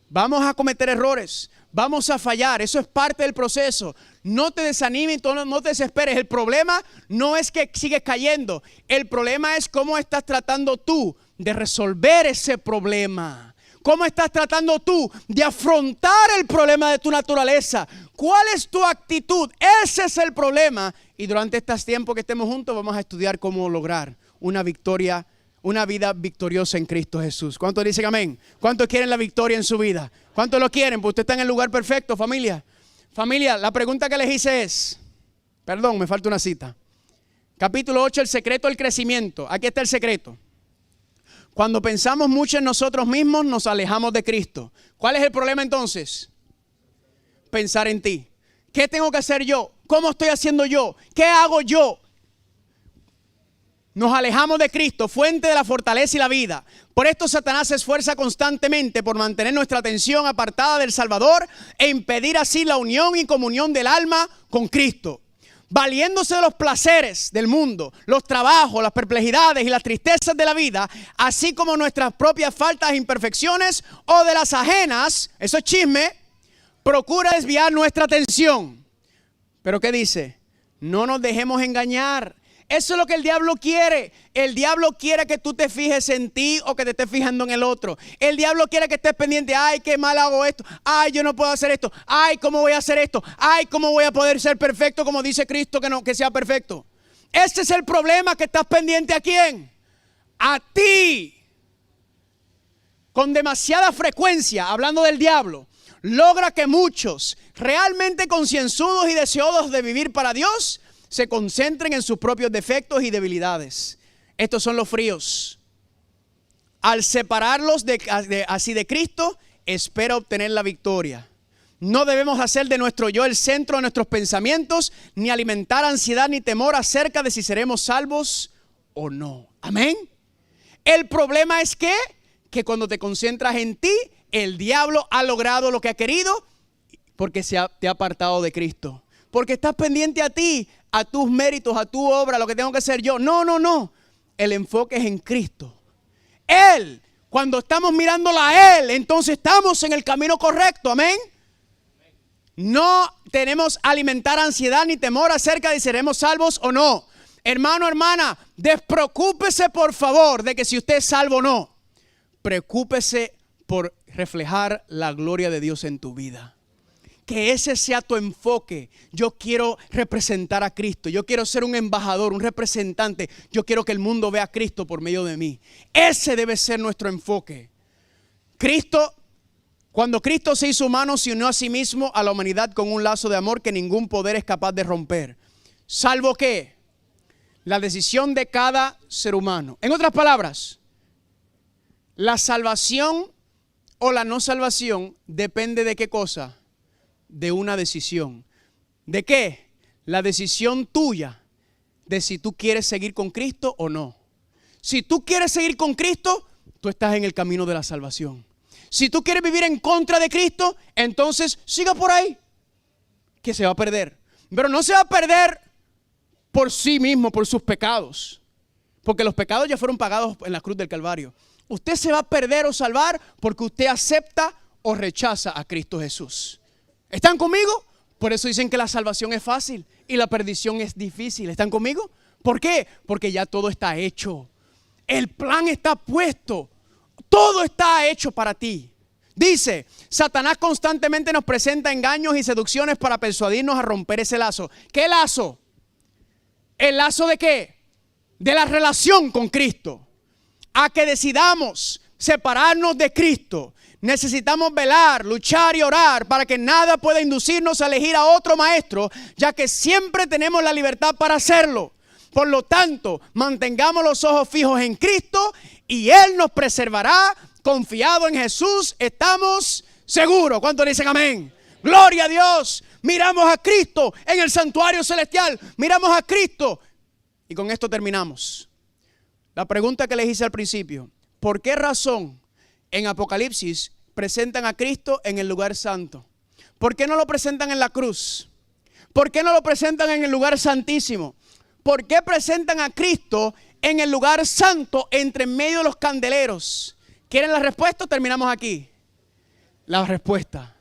Vamos a cometer errores, vamos a fallar, eso es parte del proceso. No te desanimes, no te desesperes. El problema no es que sigues cayendo, el problema es cómo estás tratando tú de resolver ese problema. ¿Cómo estás tratando tú de afrontar el problema de tu naturaleza? ¿Cuál es tu actitud? Ese es el problema. Y durante estos tiempos que estemos juntos vamos a estudiar cómo lograr una victoria, una vida victoriosa en Cristo Jesús. ¿Cuántos dicen amén? ¿Cuántos quieren la victoria en su vida? ¿Cuántos lo quieren? Pues usted está en el lugar perfecto, familia. Familia, la pregunta que les hice es, perdón, me falta una cita. Capítulo 8, el secreto del crecimiento. Aquí está el secreto. Cuando pensamos mucho en nosotros mismos, nos alejamos de Cristo. ¿Cuál es el problema entonces? Pensar en ti. ¿Qué tengo que hacer yo? ¿Cómo estoy haciendo yo? ¿Qué hago yo? Nos alejamos de Cristo, fuente de la fortaleza y la vida. Por esto Satanás se esfuerza constantemente por mantener nuestra atención apartada del Salvador e impedir así la unión y comunión del alma con Cristo. Valiéndose de los placeres del mundo, los trabajos, las perplejidades y las tristezas de la vida, así como nuestras propias faltas e imperfecciones o de las ajenas, eso es chisme, procura desviar nuestra atención. Pero ¿qué dice? No nos dejemos engañar. Eso es lo que el diablo quiere. El diablo quiere que tú te fijes en ti o que te estés fijando en el otro. El diablo quiere que estés pendiente. Ay, qué mal hago esto. Ay, yo no puedo hacer esto. Ay, ¿cómo voy a hacer esto? Ay, ¿cómo voy a poder ser perfecto como dice Cristo que sea perfecto? Ese es el problema, que estás pendiente ¿a quién? A ti. Con demasiada frecuencia, hablando del diablo, logra que muchos realmente concienzudos y deseosos de vivir para Dios se concentren en sus propios defectos y debilidades. Estos son los fríos. Al separarlos así de Cristo, espera obtener la victoria. No debemos hacer de nuestro yo el centro de nuestros pensamientos, ni alimentar ansiedad ni temor acerca de si seremos salvos o no. Amén. El problema es que cuando te concentras en ti, el diablo ha logrado lo que ha querido porque te ha apartado de Cristo. Porque estás pendiente a ti, a tus méritos, a tu obra, lo que tengo que hacer yo. No, no, no. El enfoque es en Cristo. Él, cuando estamos mirándolo a Él, entonces estamos en el camino correcto. Amén. No tenemos alimentar ansiedad ni temor acerca de si seremos salvos o no. Hermano, hermana, despreocúpese por favor de que si usted es salvo o no. Preocúpese por reflejar la gloria de Dios en tu vida. Que ese sea tu enfoque. Yo quiero representar a Cristo. Yo quiero ser un embajador, un representante. Yo quiero que el mundo vea a Cristo por medio de mí. Ese debe ser nuestro enfoque. Cuando Cristo se hizo humano, se unió a sí mismo a la humanidad con un lazo de amor que ningún poder es capaz de romper. ¿Salvo qué? La decisión de cada ser humano. En otras palabras, la salvación o la no salvación depende de qué cosa. De una decisión. ¿De qué? La decisión tuya de si tú quieres seguir con Cristo o no. Si tú quieres seguir con Cristo, tú estás en el camino de la salvación. Si tú quieres vivir en contra de Cristo, entonces siga por ahí, que se va a perder. Pero no se va a perder por sí mismo, por sus pecados, porque los pecados ya fueron pagados en la cruz del Calvario. Usted se va a perder o salvar porque usted acepta o rechaza a Cristo Jesús. ¿Están conmigo? Por eso dicen que la salvación es fácil y la perdición es difícil. ¿Están conmigo? ¿Por qué? Porque ya todo está hecho. El plan está puesto. Todo está hecho para ti. Dice, Satanás constantemente nos presenta engaños y seducciones para persuadirnos a romper ese lazo. ¿Qué lazo? ¿El lazo de qué? De la relación con Cristo. A que decidamos separarnos de Cristo. Necesitamos velar, luchar y orar para que nada pueda inducirnos a elegir a otro maestro, ya que siempre tenemos la libertad para hacerlo. Por lo tanto, mantengamos los ojos fijos en Cristo y Él nos preservará. Confiado en Jesús, estamos seguros. ¿Cuántos dicen amén? Gloria a Dios. Miramos a Cristo en el santuario celestial. Miramos a Cristo. Y con esto terminamos. La pregunta que les hice al principio: ¿por qué razón en Apocalipsis presentan a Cristo en el lugar santo? ¿Por qué no lo presentan en la cruz? ¿Por qué no lo presentan en el lugar santísimo? ¿Por qué presentan a Cristo en el lugar santo entre medio de los candeleros? ¿Quieren la respuesta? Terminamos aquí. La respuesta.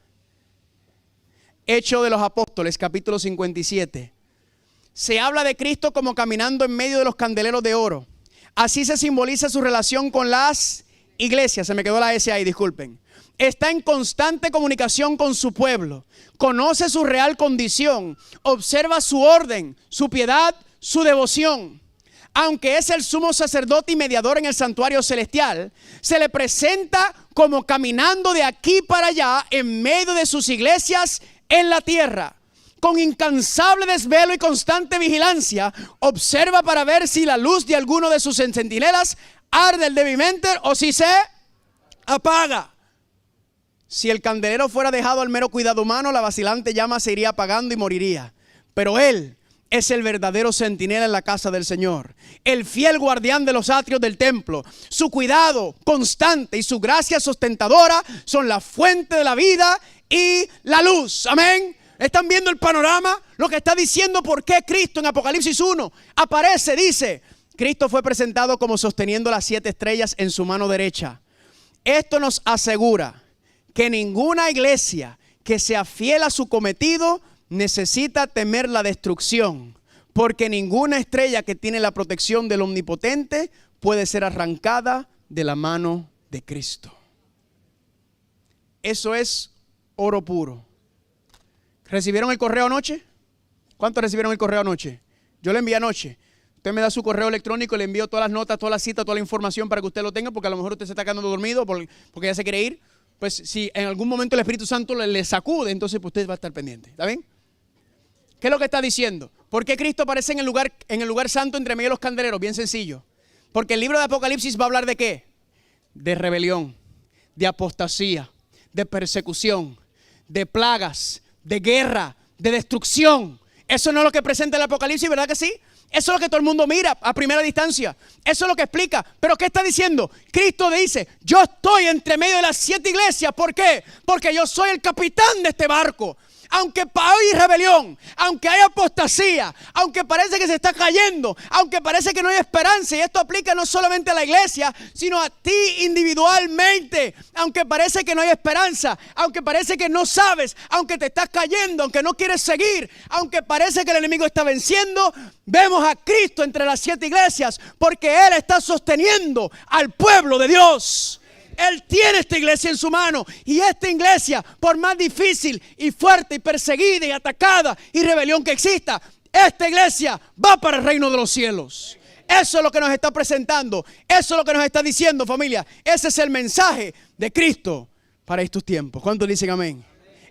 Hechos de los Apóstoles, capítulo 57. Se habla de Cristo como caminando en medio de los candeleros de oro. Así se simboliza su relación con las iglesias. Se me quedó la S ahí, disculpen. Está en constante comunicación con su pueblo. Conoce su real condición. Observa su orden, su piedad, su devoción. Aunque es el sumo sacerdote y mediador en el santuario celestial, se le presenta como caminando de aquí para allá en medio de sus iglesias en la tierra. Con incansable desvelo y constante vigilancia, observa para ver si la luz de alguno de sus centinelas arde débilmente o si se apaga. Si el candelero fuera dejado al mero cuidado humano, la vacilante llama se iría apagando y moriría. Pero Él es el verdadero centinela en la casa del Señor, el fiel guardián de los atrios del templo. Su cuidado constante y su gracia sustentadora son la fuente de la vida y la luz. Amén. ¿Están viendo el panorama? Lo que está diciendo por qué Cristo en Apocalipsis 1 aparece, dice: Cristo fue presentado como sosteniendo las 7 estrellas en su mano derecha. Esto nos asegura que ninguna iglesia que sea fiel a su cometido necesita temer la destrucción, porque ninguna estrella que tiene la protección del Omnipotente puede ser arrancada de la mano de Cristo. Eso es oro puro. ¿Recibieron el correo anoche? ¿Cuántos recibieron el correo anoche? Yo le envié anoche. Usted me da su correo electrónico, le envío todas las notas, todas las citas, toda la información para que usted lo tenga, porque a lo mejor usted se está quedando dormido porque ya se quiere ir. Pues si en algún momento el Espíritu Santo le sacude, entonces pues usted va a estar pendiente. ¿Está bien? ¿Qué es lo que está diciendo? ¿Por qué Cristo aparece en el lugar santo entre medio de los candeleros? Bien sencillo. Porque el libro de Apocalipsis va a hablar de ¿qué? De rebelión, de apostasía, de persecución, de plagas, de guerra, de destrucción. Eso no es lo que presenta el Apocalipsis, ¿verdad que sí? Eso es lo que todo el mundo mira a primera distancia. Eso es lo que explica. Pero ¿qué está diciendo? Cristo dice: yo estoy entre medio de las 7 iglesias. ¿Por qué? Porque yo soy el capitán de este barco. Aunque hay rebelión, aunque hay apostasía, aunque parece que se está cayendo, aunque parece que no hay esperanza, y esto aplica no solamente a la iglesia, sino a ti individualmente. Aunque parece que no hay esperanza, aunque parece que no sabes, aunque te estás cayendo, aunque no quieres seguir, aunque parece que el enemigo está venciendo, vemos a Cristo entre las 7 iglesias, porque Él está sosteniendo al pueblo de Dios. Él tiene esta iglesia en su mano, y esta iglesia, por más difícil y fuerte y perseguida y atacada y rebelión que exista, esta iglesia va para el reino de los cielos. Eso es lo que nos está presentando. Eso es lo que nos está diciendo, familia. Ese es el mensaje de Cristo para estos tiempos. ¿Cuántos dicen amén?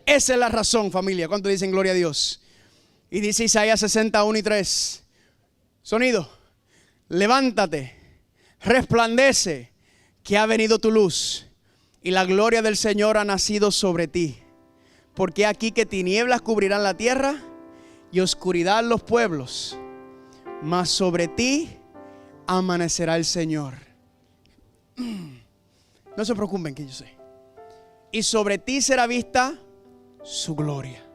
Esa es la razón, familia. ¿Cuántos dicen gloria a Dios? Y dice Isaías 61:3. Sonido. Levántate, resplandece, que ha venido tu luz y la gloria del Señor ha nacido sobre ti. Porque aquí que tinieblas cubrirán la tierra y oscuridad los pueblos, mas sobre ti amanecerá el Señor. No se preocupen, que yo sé. Y sobre ti será vista su gloria.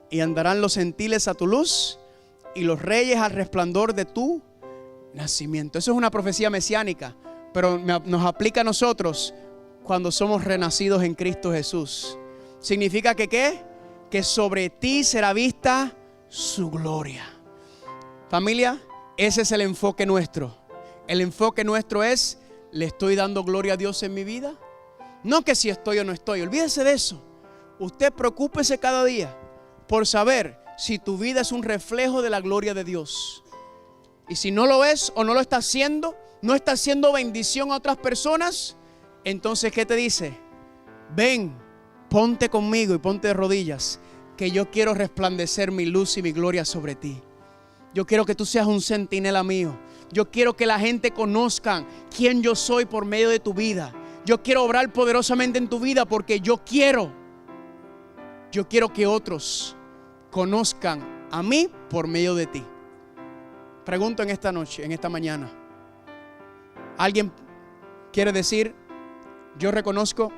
Y andarán los gentiles a tu luz y los reyes al resplandor de tu nacimiento. Eso es una profecía mesiánica, pero nos aplica a nosotros cuando somos renacidos en Cristo Jesús. Significa que ¿qué? Que sobre ti será vista su gloria. Familia, ese es el enfoque nuestro. El enfoque nuestro es: ¿le estoy dando gloria a Dios en mi vida? No que si estoy o no estoy, olvídese de eso. Usted preocúpese cada día por saber si tu vida es un reflejo de la gloria de Dios. Y si no lo es o no lo está haciendo, no está haciendo bendición a otras personas, entonces ¿qué te dice? Ven, ponte conmigo y ponte de rodillas, que yo quiero resplandecer mi luz y mi gloria sobre ti. Yo quiero que tú seas un centinela mío. Yo quiero que la gente conozca quién yo soy por medio de tu vida. Yo quiero obrar poderosamente en tu vida porque yo quiero que otros conozcan a mí por medio de ti. Pregunto en esta noche, en esta mañana, ¿alguien quiere decir, yo reconozco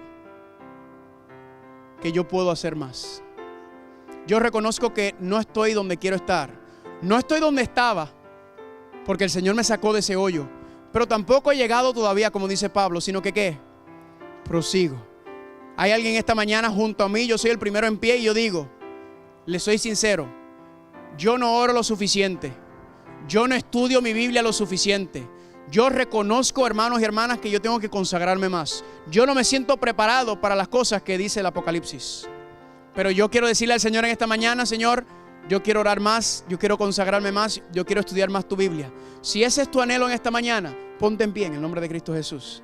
que yo puedo hacer más? Yo reconozco que no estoy donde quiero estar. No estoy donde estaba, porque el Señor me sacó de ese hoyo. Pero tampoco he llegado todavía, como dice Pablo, sino que ¿qué? Prosigo. Hay alguien esta mañana junto a mí, yo soy el primero en pie y yo digo, le soy sincero, yo no oro lo suficiente. Yo no estudio mi Biblia lo suficiente. Yo reconozco, hermanos y hermanas, que yo tengo que consagrarme más. Yo no me siento preparado para las cosas que dice el Apocalipsis. Pero yo quiero decirle al Señor en esta mañana, Señor, yo quiero orar más, yo quiero consagrarme más, yo quiero estudiar más tu Biblia. Si ese es tu anhelo en esta mañana, ponte en pie en el nombre de Cristo Jesús.